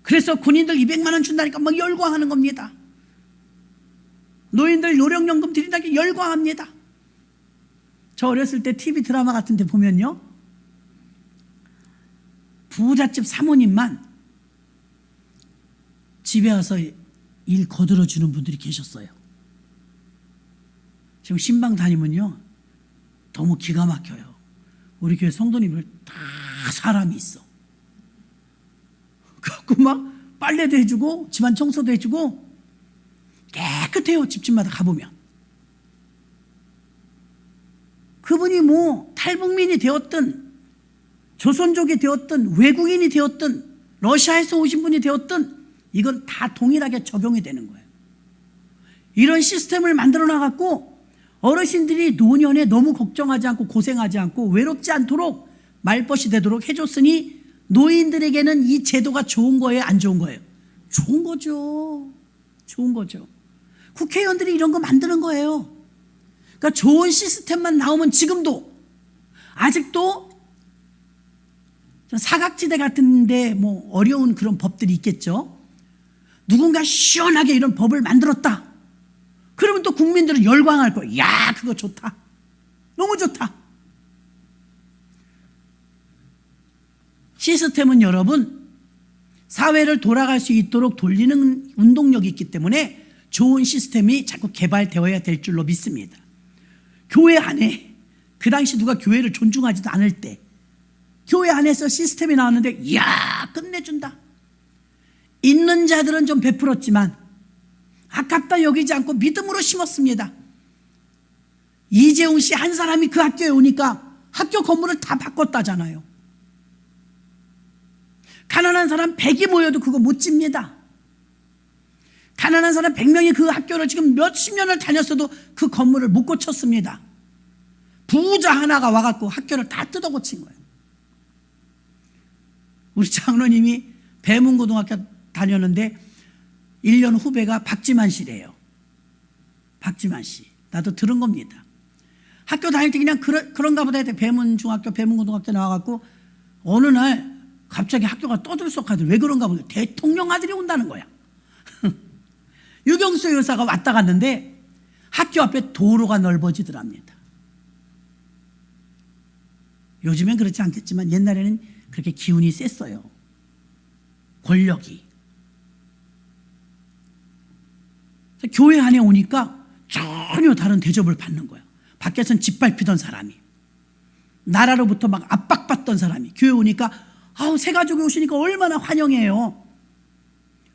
그래서 군인들 200만 원 준다니까 막 열광하는 겁니다. 노인들 노령연금 드린다니까 열광합니다. 저 어렸을 때 TV 드라마 같은 데 보면요 부잣집 사모님만 집에 와서 일 거들어 주는 분들이 계셨어요. 지금 신방 다니면요 너무 기가 막혀요. 우리 교회 성도님들 다 사람이 있어. 그래갖고 막 빨래도 해주고 집안 청소도 해주고 깨끗해요. 집집마다 가보면. 그분이 뭐 탈북민이 되었든 조선족이 되었든 외국인이 되었든 러시아에서 오신 분이 되었든 이건 다 동일하게 적용이 되는 거예요. 이런 시스템을 만들어 놔갖고 어르신들이 노년에 너무 걱정하지 않고 고생하지 않고 외롭지 않도록 말벗이 되도록 해줬으니 노인들에게는 이 제도가 좋은 거예요? 안 좋은 거예요? 좋은 거죠. 좋은 거죠. 국회의원들이 이런 거 만드는 거예요. 그러니까 좋은 시스템만 나오면 지금도 아직도 사각지대 같은데 뭐 어려운 그런 법들이 있겠죠. 누군가 시원하게 이런 법을 만들었다. 그러면 또 국민들은 열광할 거예요. 야, 그거 좋다. 너무 좋다. 시스템은 여러분 사회를 돌아갈 수 있도록 돌리는 운동력이 있기 때문에 좋은 시스템이 자꾸 개발되어야 될 줄로 믿습니다. 교회 안에 그 당시 누가 교회를 존중하지도 않을 때 교회 안에서 시스템이 나왔는데 이야 끝내준다. 있는 자들은 좀 베풀었지만 아깝다 여기지 않고 믿음으로 심었습니다. 이재용 씨 한 사람이 그 학교에 오니까 학교 건물을 다 바꿨다잖아요. 가난한 사람 100이 모여도 그거 못 집니다. 가난한 사람 100명이 그 학교를 지금 몇십 년을 다녔어도 그 건물을 못 고쳤습니다. 부자 하나가 와갖고 학교를 다 뜯어 고친 거예요. 우리 장로님이 배문고등학교 다녔는데 1년 후배가 박지만 씨래요. 박지만 씨. 나도 들은 겁니다. 학교 다닐 때 그냥 그런가 보다 했대. 배문중학교, 배문고등학교 나와갖고 어느 날 갑자기 학교가 떠들썩하더니 왜 그런가 보다. 대통령 아들이 온다는 거야. 유경수 여사가 왔다 갔는데 학교 앞에 도로가 넓어지더랍니다. 요즘엔 그렇지 않겠지만 옛날에는 그렇게 기운이 셌어요. 권력이. 교회 안에 오니까 전혀 다른 대접을 받는 거예요. 밖에서는 짓밟히던 사람이, 나라로부터 막 압박받던 사람이 교회 오니까 아우 새 가족이 오시니까 얼마나 환영해요.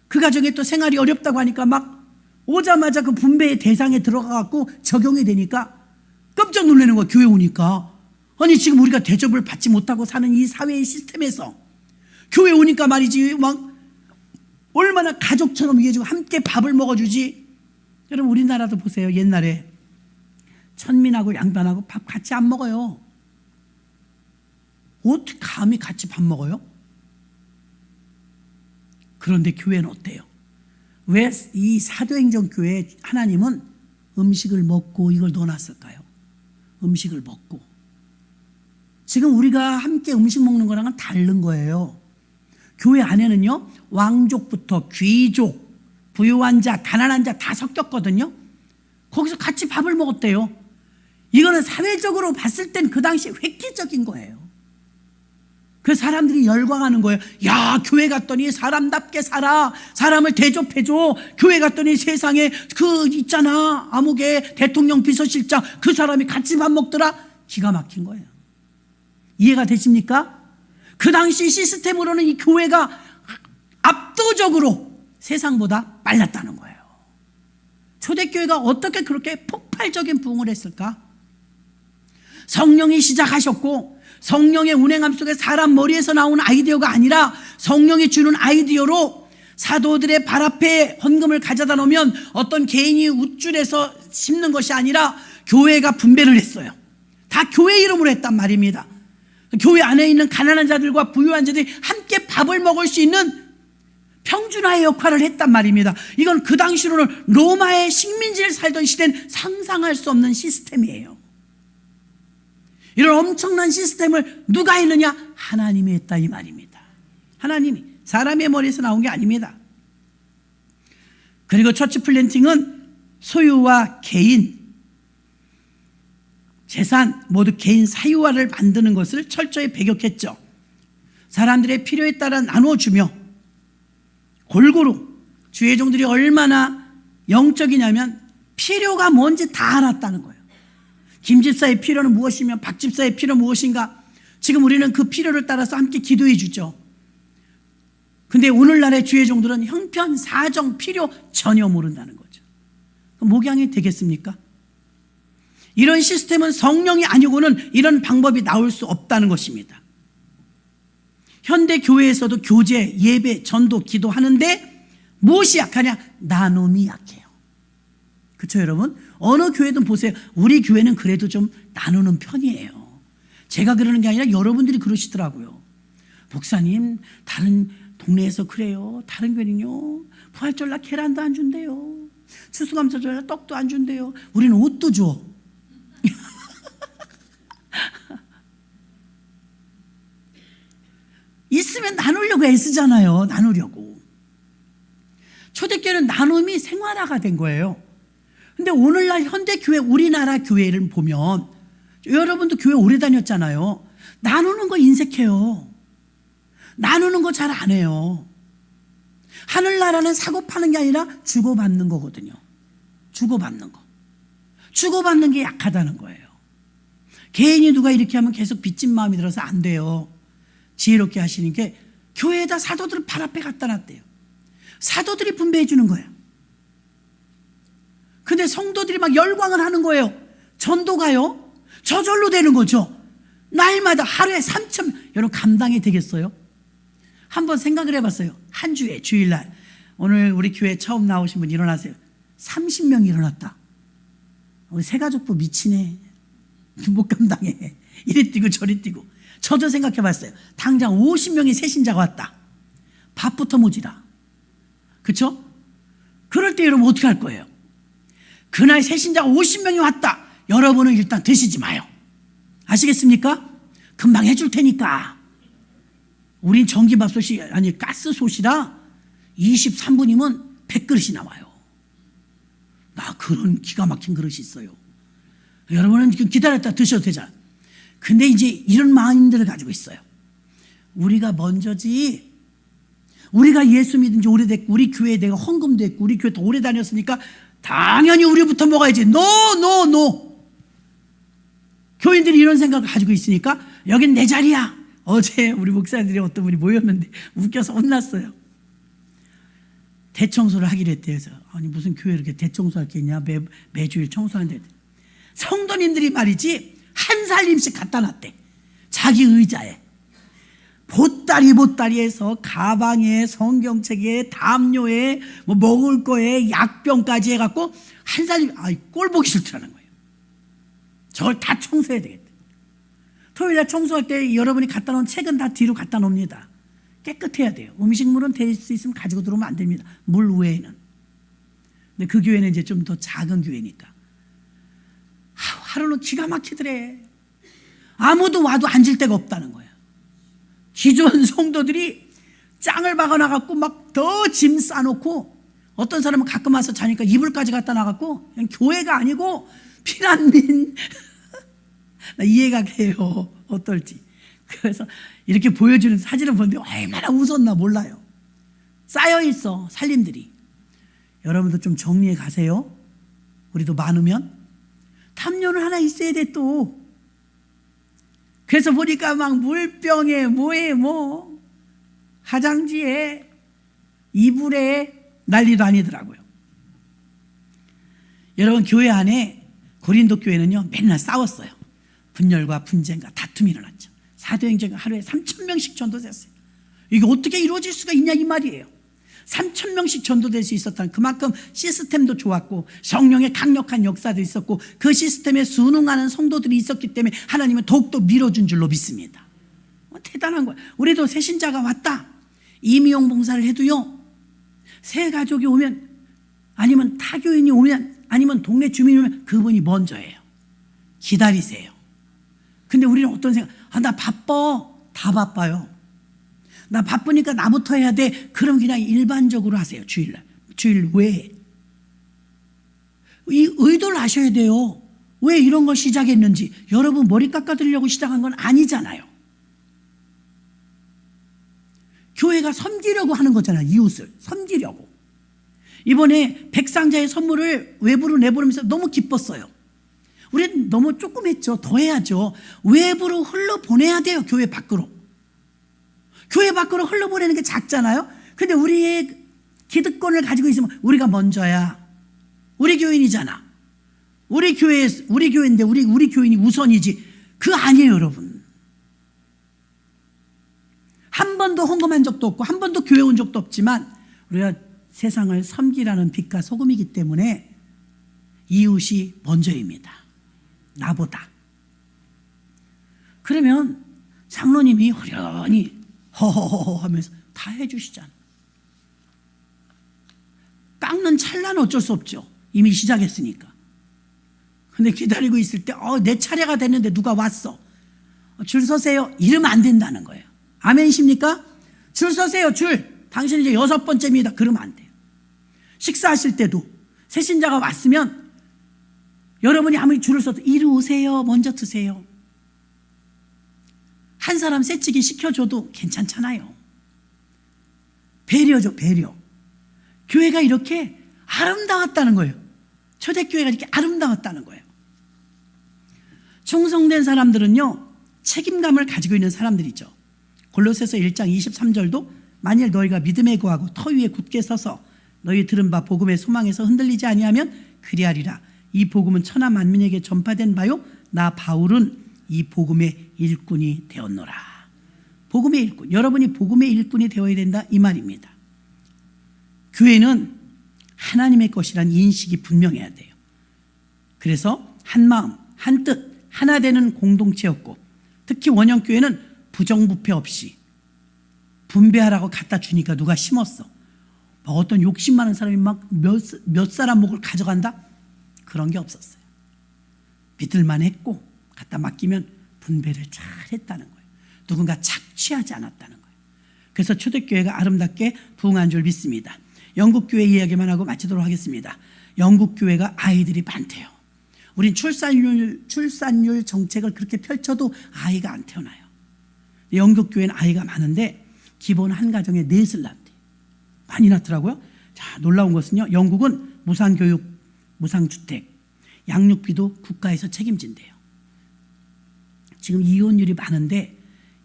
그 가정에 또 생활이 어렵다고 하니까 막 오자마자 그 분배의 대상에 들어가갖고 적용이 되니까 깜짝 놀라는 거예요. 교회 오니까. 아니 지금 우리가 대접을 받지 못하고 사는 이 사회의 시스템에서 교회 오니까 말이지 막 얼마나 가족처럼 위해주고 함께 밥을 먹어주지. 여러분 우리나라도 보세요. 옛날에 천민하고 양반하고 밥 같이 안 먹어요. 어떻게 감히 같이 밥 먹어요? 그런데 교회는 어때요? 왜 이 사도행전 교회 하나님은 음식을 먹고 이걸 넣어놨을까요? 음식을 먹고. 지금 우리가 함께 음식 먹는 거랑은 다른 거예요. 교회 안에는요 왕족부터 귀족, 부유한 자, 가난한 자 다 섞였거든요. 거기서 같이 밥을 먹었대요. 이거는 사회적으로 봤을 땐 그 당시 획기적인 거예요. 그 사람들이 열광하는 거예요. 야, 교회 갔더니 사람답게 살아. 사람을 대접해줘. 교회 갔더니 세상에 그 있잖아. 암흑의 대통령 비서실장 그 사람이 같이 밥 먹더라. 기가 막힌 거예요. 이해가 되십니까? 그 당시 시스템으로는 이 교회가 압도적으로 세상보다 빨랐다는 거예요. 초대교회가 어떻게 그렇게 폭발적인 부흥을 했을까? 성령이 시작하셨고 성령의 운행함 속에 사람 머리에서 나오는 아이디어가 아니라 성령이 주는 아이디어로 사도들의 발 앞에 헌금을 가져다 놓으면 어떤 개인이 우쭐해서 심는 것이 아니라 교회가 분배를 했어요. 다 교회 이름으로 했단 말입니다. 교회 안에 있는 가난한 자들과 부유한 자들이 함께 밥을 먹을 수 있는 평준화의 역할을 했단 말입니다. 이건 그 당시로는 로마의 식민지를 살던 시대는 상상할 수 없는 시스템이에요. 이런 엄청난 시스템을 누가 했느냐? 하나님이 했다 이 말입니다. 하나님이, 사람의 머리에서 나온 게 아닙니다. 그리고 처치 플랜팅은 소유와 개인, 재산 모두 개인 사유화를 만드는 것을 철저히 배격했죠. 사람들의 필요에 따라 나눠주며 골고루 주의 종들이 얼마나 영적이냐면 필요가 뭔지 다 알았다는 거예요. 김 집사의 필요는 무엇이며 박 집사의 필요는 무엇인가, 지금 우리는 그 필요를 따라서 함께 기도해 주죠. 근데 오늘날의 주의 종들은 형편, 사정, 필요 전혀 모른다는 거죠. 목양이 되겠습니까? 이런 시스템은 성령이 아니고는 이런 방법이 나올 수 없다는 것입니다. 현대 교회에서도 교제, 예배, 전도, 기도하는데 무엇이 약하냐? 나눔이 약해요. 그렇죠, 여러분? 어느 교회든 보세요. 우리 교회는 그래도 좀 나누는 편이에요. 제가 그러는 게 아니라 여러분들이 그러시더라고요. 목사님, 다른 동네에서 그래요. 다른 교회는요, 부활절날 계란도 안 준대요. 추수감사절날 떡도 안 준대요. 우리는 옷도 줘. 있으면 나누려고 애쓰잖아요. 나누려고. 초대교회는 나눔이 생활화가 된 거예요. 근데 오늘날 현대교회, 우리나라 교회를 보면, 여러분도 교회 오래 다녔잖아요. 나누는 거 인색해요. 나누는 거 잘 안 해요. 하늘나라는 사고 파는 게 아니라 주고받는 거거든요. 주고받는 거. 주고받는 게 약하다는 거예요. 개인이 누가 이렇게 하면 계속 빚진 마음이 들어서 안 돼요. 지혜롭게 하시는 게 교회에다 사도들을 발 앞에 갖다 놨대요. 사도들이 분배해 주는 거예요. 근데 성도들이 막 열광을 하는 거예요. 전도가요, 저절로 되는 거죠. 날마다 하루에 3천, 여러분 감당이 되겠어요? 한번 생각을 해봤어요. 한 주에, 주일날. 오늘 우리 교회 처음 나오신 분 일어나세요. 30명이 일어났다. 우리 새가족부 미치네. 못 감당해. 이리 뛰고 저리 뛰고. 저도 생각해봤어요. 당장 50명의 새신자가 왔다. 밥부터 모지라. 그렇죠? 그럴 때 여러분 어떻게 할 거예요? 그날 새신자가 50명이 왔다. 여러분은 일단 드시지 마요. 아시겠습니까? 금방 해줄 테니까. 우린 전기밥솥이 아니 가스솥이라 23분이면 100그릇이 나와요. 나 그런 기가 막힌 그릇이 있어요. 여러분은 기다렸다 드셔도 되잖아. 근데 이제 이런 마음들을 가지고 있어요. 우리가 먼저지. 우리가 예수 믿은 지 오래됐고 우리 교회에 내가 헌금도 했고 우리 교회 더 오래 다녔으니까 당연히 우리부터 먹어야지. 노. 교인들이 이런 생각을 가지고 있으니까 여긴 내 자리야. 어제 우리 목사님들이 어떤 분이 모였는데 웃겨서 혼났어요. 대청소를 하기로 했대요. 그래서 아니 무슨 교회 이렇게 대청소할 게 있냐. 매주일 청소하는데. 성도님들이 말이지 한 살림씩 갖다 놨대. 자기 의자에. 보따리에서 가방에 성경책에 담요에 뭐 먹을 거에 약병까지 해갖고 한 살림, 꼴 보기 싫더라는 거예요. 저걸 다 청소해야 되겠다. 토요일날 청소할 때 여러분이 갖다 놓은 책은 다 뒤로 갖다 놓습니다. 깨끗해야 돼요. 음식물은 될 수 있으면 가지고 들어오면 안 됩니다. 물 외에는. 근데 그 교회는 이제 좀 더 작은 교회니까. 하루는 기가 막히더래. 아무도 와도 앉을 데가 없다는 거야. 기존 성도들이 짱을 박아놔갖고 막 더 짐 싸놓고 어떤 사람은 가끔 와서 자니까 이불까지 갖다 놔갖고 그냥 교회가 아니고 피난민. 나 이해가 돼요. 어떨지. 그래서 이렇게 보여주는 사진을 보는데 얼마나 웃었나 몰라요. 쌓여있어 살림들이. 여러분도 좀 정리해 가세요. 우리도 많으면. 담요는 하나 있어야 돼 또. 그래서 보니까 막 물병에 뭐에 뭐 화장지에 이불에 난리도 아니더라고요. 여러분 교회 안에 고린도 교회는요 맨날 싸웠어요. 분열과 분쟁과 다툼이 일어났죠. 사도행전 하루에 3,000명씩 전도됐어요. 이게 어떻게 이루어질 수가 있냐 이 말이에요. 3,000명씩 전도될 수 있었다는 그만큼 시스템도 좋았고 성령의 강력한 역사도 있었고 그 시스템에 순응하는 성도들이 있었기 때문에 하나님은 더욱더 밀어준 줄로 믿습니다. 대단한 거예요. 우리도 새신자가 왔다. 임의용 봉사를 해도요. 새 가족이 오면 아니면 타교인이 오면 아니면 동네 주민이 오면 그분이 먼저예요. 기다리세요. 근데 우리는 어떤 생각? 나 바빠. 다 바빠요. 나 바쁘니까 나부터 해야 돼. 그럼 그냥 일반적으로 하세요. 주일날. 주일 외에. 이 의도를 아셔야 돼요. 왜 이런 걸 시작했는지. 여러분 머리 깎아드리려고 시작한 건 아니잖아요. 교회가 섬기려고 하는 거잖아요. 이웃을 섬기려고. 이번에 백상자의 선물을 외부로 내보내면서 너무 기뻤어요. 우린 너무 조금 했죠. 더 해야죠. 외부로 흘러보내야 돼요. 교회 밖으로. 교회 밖으로 흘러보내는 게 작잖아요. 근데 우리의 기득권을 가지고 있으면 우리가 먼저야. 우리 교인이잖아. 우리 교회인데 우리 교인이 우선이지. 그거 아니에요, 여러분. 한 번도 헌금한 적도 없고 한 번도 교회 온 적도 없지만 우리가 세상을 섬기라는 빛과 소금이기 때문에 이웃이 먼저입니다. 나보다. 그러면 장로님이 호련히 허허허 하면서 다 해주시잖아. 깎는 찰나는 어쩔 수 없죠. 이미 시작했으니까. 근데 기다리고 있을 때 내 차례가 됐는데 누가 왔어. 줄 서세요. 이러면 안 된다는 거예요. 아멘이십니까? 줄 서세요. 당신 이제 6번째입니다. 그러면 안 돼요. 식사하실 때도 새신자가 왔으면 여러분이 아무리 줄을 서도 이리 오세요. 먼저 드세요. 한 사람 새치기 시켜줘도 괜찮잖아요. 배려죠, 배려. 교회가 이렇게 아름다웠다는 거예요. 초대교회가 이렇게 아름다웠다는 거예요. 충성된 사람들은요, 책임감을 가지고 있는 사람들이죠. 골로새서 1장 23절도 만일 너희가 믿음에 거하고 터 위에 굳게 서서 너희 들은 바 복음의 소망에서 흔들리지 아니하면 그리하리라. 이 복음은 천하 만민에게 전파된 바요 나 바울은 이 복음의 일꾼이 되었노라. 복음의 일꾼, 여러분이 복음의 일꾼이 되어야 된다 이 말입니다. 교회는 하나님의 것이란 인식이 분명해야 돼요. 그래서 한 마음, 한 뜻, 하나 되는 공동체였고 특히 원형교회는 부정부패 없이 분배하라고 갖다 주니까 누가 심었어. 막 어떤 욕심 많은 사람이 막 몇 사람 목을 가져간다? 그런 게 없었어요. 믿을만 했고 갖다 맡기면 분배를 잘 했다는 거예요. 누군가 착취하지 않았다는 거예요. 그래서 초대교회가 아름답게 부흥한 줄 믿습니다. 영국교회 이야기만 하고 마치도록 하겠습니다. 영국교회가 아이들이 많대요. 우린 출산율 정책을 그렇게 펼쳐도 아이가 안 태어나요. 영국교회는 아이가 많은데 기본 한 가정에 넷을 낳대요. 많이 낳더라고요. 자, 놀라운 것은요, 영국은 무상교육, 무상주택, 양육비도 국가에서 책임진대요. 지금 이혼율이 많은데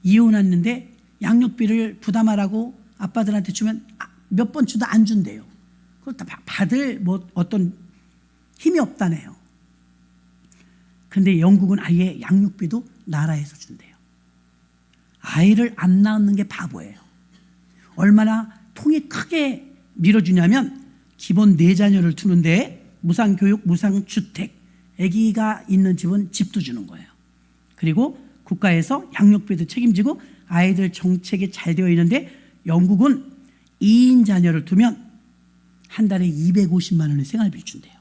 이혼했는데 양육비를 부담하라고 아빠들한테 주면 몇 번 주도 안 준대요. 그걸 다 받을 어떤 힘이 없다네요. 근데 영국은 아예 양육비도 나라에서 준대요. 아이를 안 낳는 게 바보예요. 얼마나 통이 크게 밀어주냐면 기본 4자녀를 두는데 무상교육, 무상주택, 아기가 있는 집은 집도 주는 거예요. 그리고 국가에서 양육비도 책임지고 아이들 정책이 잘 되어 있는데 영국은 2인 자녀를 두면 한 달에 250만 원의 생활비를 준대요.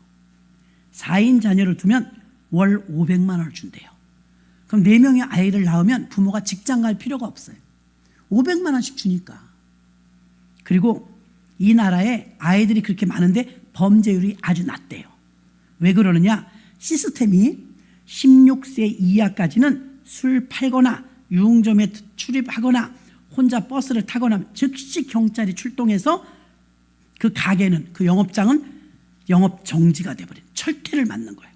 4인 자녀를 두면 월 500만 원을 준대요. 그럼 4명의 아이를 낳으면 부모가 직장 갈 필요가 없어요. 500만 원씩 주니까. 그리고 이 나라에 아이들이 그렇게 많은데 범죄율이 아주 낮대요. 왜 그러느냐? 시스템이 16세 이하까지는 술 팔거나 유흥점에 출입하거나 혼자 버스를 타거나 즉시 경찰이 출동해서 그 가게는, 그 영업장은 영업 정지가 돼버린, 철퇴를 맞는 거예요.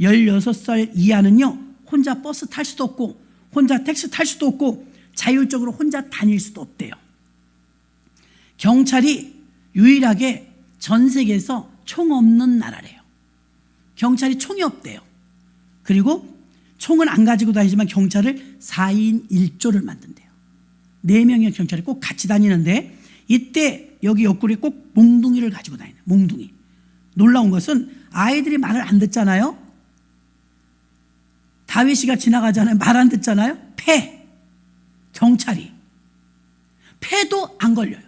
16살 이하는요, 혼자 버스 탈 수도 없고 혼자 택시 탈 수도 없고 자율적으로 혼자 다닐 수도 없대요. 경찰이 유일하게 전 세계에서 총 없는 나라래요. 경찰이 총이 없대요. 그리고 총은 안 가지고 다니지만 경찰을 4인 1조를 만든대요. 4명의 경찰이 꼭 같이 다니는데 이때 여기 옆구리에 꼭 몽둥이를 가지고 다니는 몽둥이. 놀라운 것은 아이들이 말을 안 듣잖아요. 다윗이가 지나가잖아요. 말 안 듣잖아요. 경찰이 패도 안 걸려요.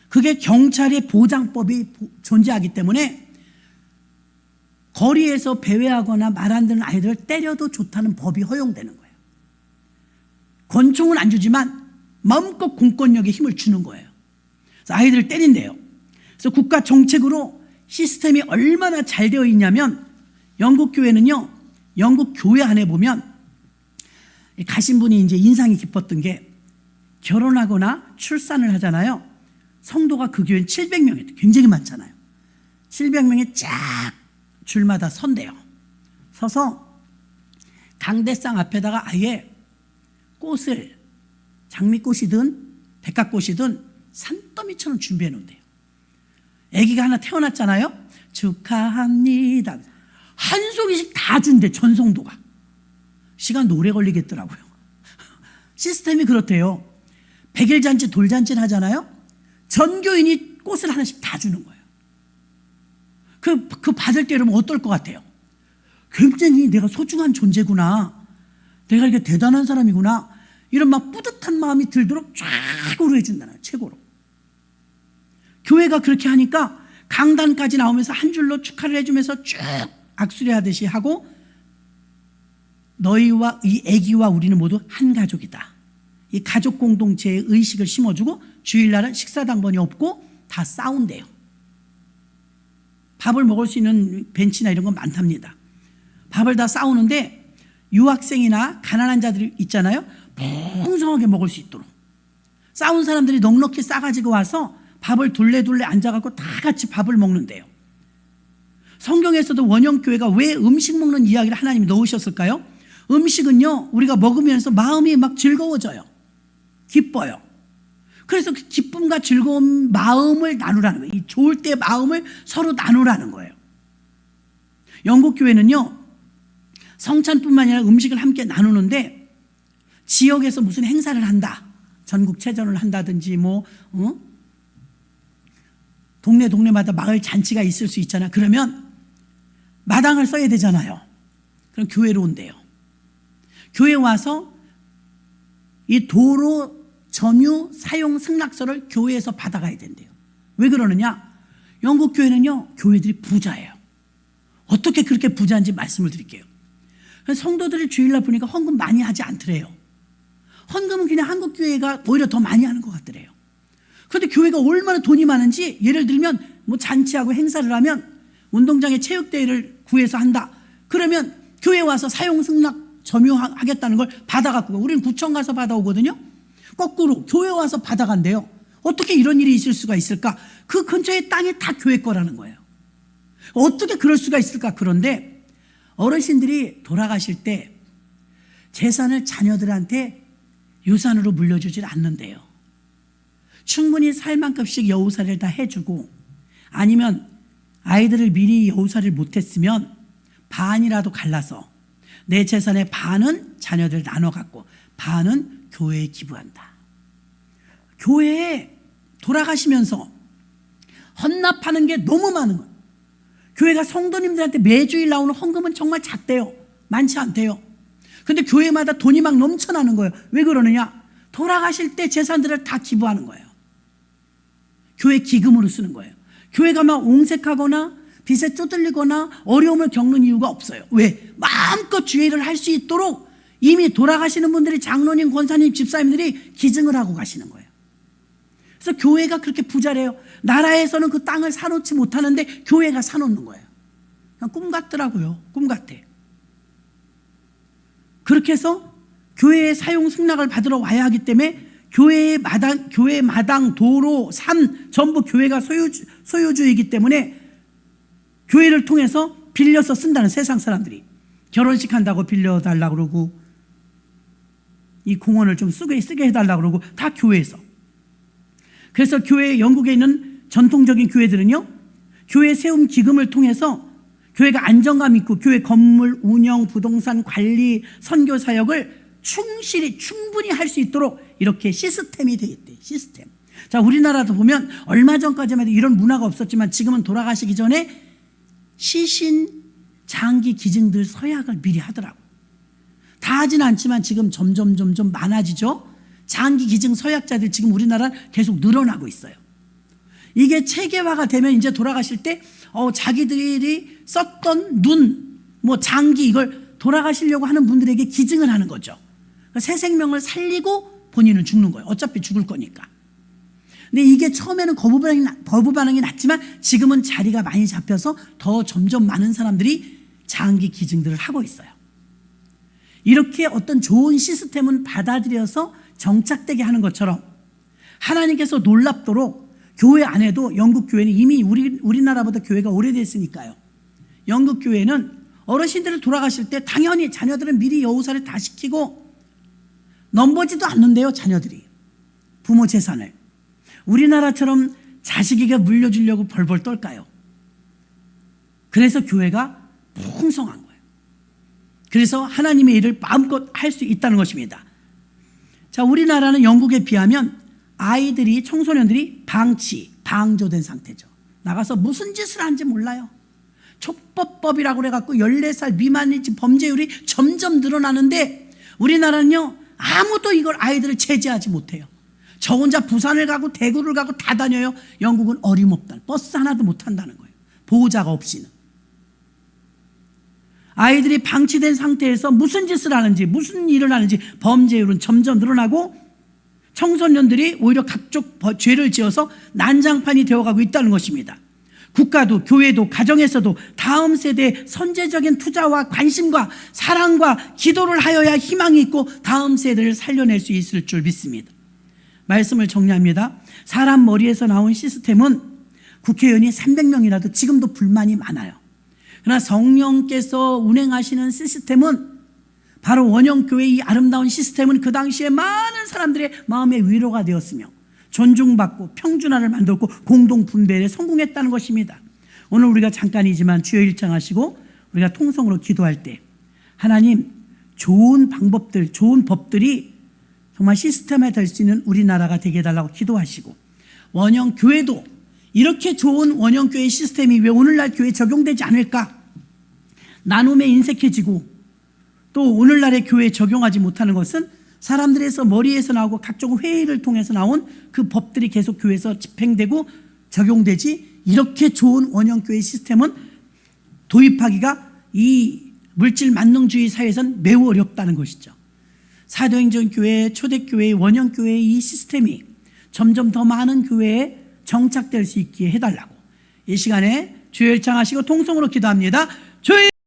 그게 경찰의 보장법이 존재하기 때문에 거리에서 배회하거나 말 안 듣는 아이들을 때려도 좋다는 법이 허용되는 거예요. 권총은 안 주지만 마음껏 공권력에 힘을 주는 거예요. 그래서 아이들을 때린대요. 그래서 국가 정책으로 시스템이 얼마나 잘 되어 있냐면 영국 교회는요, 영국 교회 안에 보면 가신 분이 이제 인상이 깊었던 게 결혼하거나 출산을 하잖아요. 성도가 그 교회는 700명이 굉장히 많잖아요. 700명이 쫙 줄마다 선대요. 서서 강대상 앞에다가 아예 꽃을 장미꽃이든 백합꽃이든 산더미처럼 준비해 놓은대요. 아기가 하나 태어났잖아요. 축하합니다. 한 송이씩 다 준대. 전송도가. 시간도 오래 걸리겠더라고요. 시스템이 그렇대요. 백일잔치 돌잔치를 하잖아요. 전 교인이 꽃을 하나씩 다 주는 거예요. 그 받을 때 여러분 어떨 것 같아요? 굉장히 내가 소중한 존재구나, 내가 이렇게 대단한 사람이구나, 이런 막 뿌듯한 마음이 들도록 최고로 해준다는 거예요. 최고로. 교회가 그렇게 하니까 강단까지 나오면서 한 줄로 축하를 해주면서 쭉 악수를 하듯이 하고, 너희와 이 아기와 우리는 모두 한 가족이다, 이 가족 공동체의 의식을 심어주고, 주일날은 식사당번이 없고 다 싸운대요. 밥을 먹을 수 있는 벤치나 이런 건 많답니다. 밥을 다 싸우는데 유학생이나 가난한 자들이 있잖아요. 풍성하게 먹을 수 있도록 싸운 사람들이 넉넉히 싸가지고 와서 밥을 둘레둘레 앉아갖고 다 같이 밥을 먹는데요. 성경에서도 원형교회가 왜 음식 먹는 이야기를 하나님이 넣으셨을까요? 음식은요, 우리가 먹으면서 마음이 막 즐거워져요. 기뻐요. 그래서 그 기쁨과 즐거운 마음을 나누라는 거예요. 이 좋을 때 마음을 서로 나누라는 거예요. 영국교회는요, 성찬뿐만 아니라 음식을 함께 나누는데, 지역에서 무슨 행사를 한다, 전국체전을 한다든지 동네마다 마을 잔치가 있을 수 있잖아요. 그러면 마당을 써야 되잖아요. 그럼 교회로 온대요. 교회 와서 이 도로 점유 사용 승낙서를 교회에서 받아가야 된대요. 왜 그러느냐? 영국 교회는요, 교회들이 부자예요. 어떻게 그렇게 부자인지 말씀을 드릴게요. 성도들이 주일날 보니까 헌금 많이 하지 않더래요. 헌금은 그냥 한국 교회가 오히려 더 많이 하는 것 같더래요. 그런데 교회가 얼마나 돈이 많은지, 예를 들면 잔치하고 행사를 하면 운동장에 체육대회를 구해서 한다, 그러면 교회 와서 사용 승낙 점유하겠다는 걸 받아갖고, 우리는 구청 가서 받아오거든요. 거꾸로 교회 와서 받아간대요. 어떻게 이런 일이 있을 수가 있을까? 그 근처의 땅이 다 교회 거라는 거예요. 어떻게 그럴 수가 있을까? 그런데 어르신들이 돌아가실 때 재산을 자녀들한테 유산으로 물려주질 않는데요. 충분히 살 만큼씩 여우살이를 다 해주고, 아니면 아이들을 미리 여우살이를 못했으면 반이라도 갈라서 내 재산의 반은 자녀들 나눠 갖고 반은 교회에 기부한다. 교회에 돌아가시면서 헌납하는 게 너무 많은 거예요. 교회가 성도님들한테 매주일 나오는 헌금은 정말 작대요. 많지 않대요. 근데 교회마다 돈이 막 넘쳐나는 거예요. 왜 그러느냐? 돌아가실 때 재산들을 다 기부하는 거예요. 교회 기금으로 쓰는 거예요. 교회가 막 옹색하거나 빚에 쪼들리거나 어려움을 겪는 이유가 없어요. 왜? 마음껏 주일을 할 수 있도록 이미 돌아가시는 분들이, 장로님, 권사님, 집사님들이 기증을 하고 가시는 거예요. 그래서 교회가 그렇게 부자래요. 나라에서는 그 땅을 사놓지 못하는데 교회가 사놓는 거예요. 그냥 꿈 같더라고요. 꿈 같아. 그렇게 해서 교회의 사용 승낙을 받으러 와야 하기 때문에 교회 마당, 도로, 산 전부 교회가 소유주이기 때문에 교회를 통해서 빌려서 쓴다는, 세상 사람들이 결혼식 한다고 빌려달라고 그러고, 이 공원을 좀 쓰게 해달라고 그러고, 다 교회에서. 그래서 영국에 있는 전통적인 교회들은요, 교회 세움 기금을 통해서 교회가 안정감 있고 교회 건물 운영, 부동산 관리, 선교 사역을 충분히 할 수 있도록 이렇게 시스템이 되어 있대요. 시스템. 자, 우리나라도 보면 얼마 전까지만 해도 이런 문화가 없었지만 지금은 돌아가시기 전에 시신 장기 기증들 서약을 미리 하더라고. 다 하진 않지만 지금 점점 많아지죠. 장기 기증 서약자들 지금 우리나라 계속 늘어나고 있어요. 이게 체계화가 되면 이제 돌아가실 때 자기들이 썼던 장기, 이걸 돌아가시려고 하는 분들에게 기증을 하는 거죠. 새 생명을 살리고 본인은 죽는 거예요. 어차피 죽을 거니까. 근데 이게 처음에는 거부 반응이 났지만 지금은 자리가 많이 잡혀서 더 점점 많은 사람들이 장기 기증들을 하고 있어요. 이렇게 어떤 좋은 시스템은 받아들여서 정착되게 하는 것처럼 하나님께서 놀랍도록 교회 안에도, 영국 교회는 이미 우리나라보다 교회가 오래됐으니까요. 영국 교회는 어르신들이 돌아가실 때 당연히 자녀들은 미리 여우살이 다 시키고 넘보지도 않는데요, 자녀들이. 부모 재산을. 우리나라처럼 자식에게 물려주려고 벌벌 떨까요? 그래서 교회가 풍성한 거예요. 그래서 하나님의 일을 마음껏 할 수 있다는 것입니다. 자, 우리나라는 영국에 비하면 아이들이, 청소년들이 방조된 상태죠. 나가서 무슨 짓을 하는지 몰라요. 촉법법이라고 그래갖고 14살 미만의 범죄율이 점점 늘어나는데 우리나라는요, 아무도 이걸 아이들을 제재하지 못해요. 저 혼자 부산을 가고 대구를 가고 다 다녀요. 영국은 어림없다. 버스 하나도 못 탄다는 거예요. 보호자가 없이는. 아이들이 방치된 상태에서 무슨 짓을 하는지, 무슨 일을 하는지 범죄율은 점점 늘어나고 청소년들이 오히려 각종 죄를 지어서 난장판이 되어가고 있다는 것입니다. 국가도 교회도 가정에서도 다음 세대의 선제적인 투자와 관심과 사랑과 기도를 하여야 희망이 있고 다음 세대를 살려낼 수 있을 줄 믿습니다. 말씀을 정리합니다. 사람 머리에서 나온 시스템은 국회의원이 300명이라도 지금도 불만이 많아요. 그러나 성령께서 운행하시는 시스템은 바로 원형교회의 이 아름다운 시스템은 그 당시에 많은 사람들의 마음의 위로가 되었으며 존중받고 평준화를 만들고 공동 분배에 성공했다는 것입니다. 오늘 우리가 잠깐이지만 주여 일창하시고 우리가 통성으로 기도할 때 하나님 좋은 방법들, 좋은 법들이 정말 시스템화 될 수 있는 우리나라가 되게 해달라고 기도하시고 원형교회도 이렇게 좋은 원형교회 시스템이 왜 오늘날 교회에 적용되지 않을까? 나눔에 인색해지고 또 오늘날의 교회에 적용하지 못하는 것은 사람들에서 머리에서 나오고 각종 회의를 통해서 나온 그 법들이 계속 교회에서 집행되고 적용되지 이렇게 좋은 원형교회 시스템은 도입하기가 이 물질 만능주의 사회에선 매우 어렵다는 것이죠. 사도행전 교회, 초대교회, 원형교회의 이 시스템이 점점 더 많은 교회에 정착될 수 있게 해달라고 이 시간에 주여 일창하시고 통성으로 기도합니다. 주여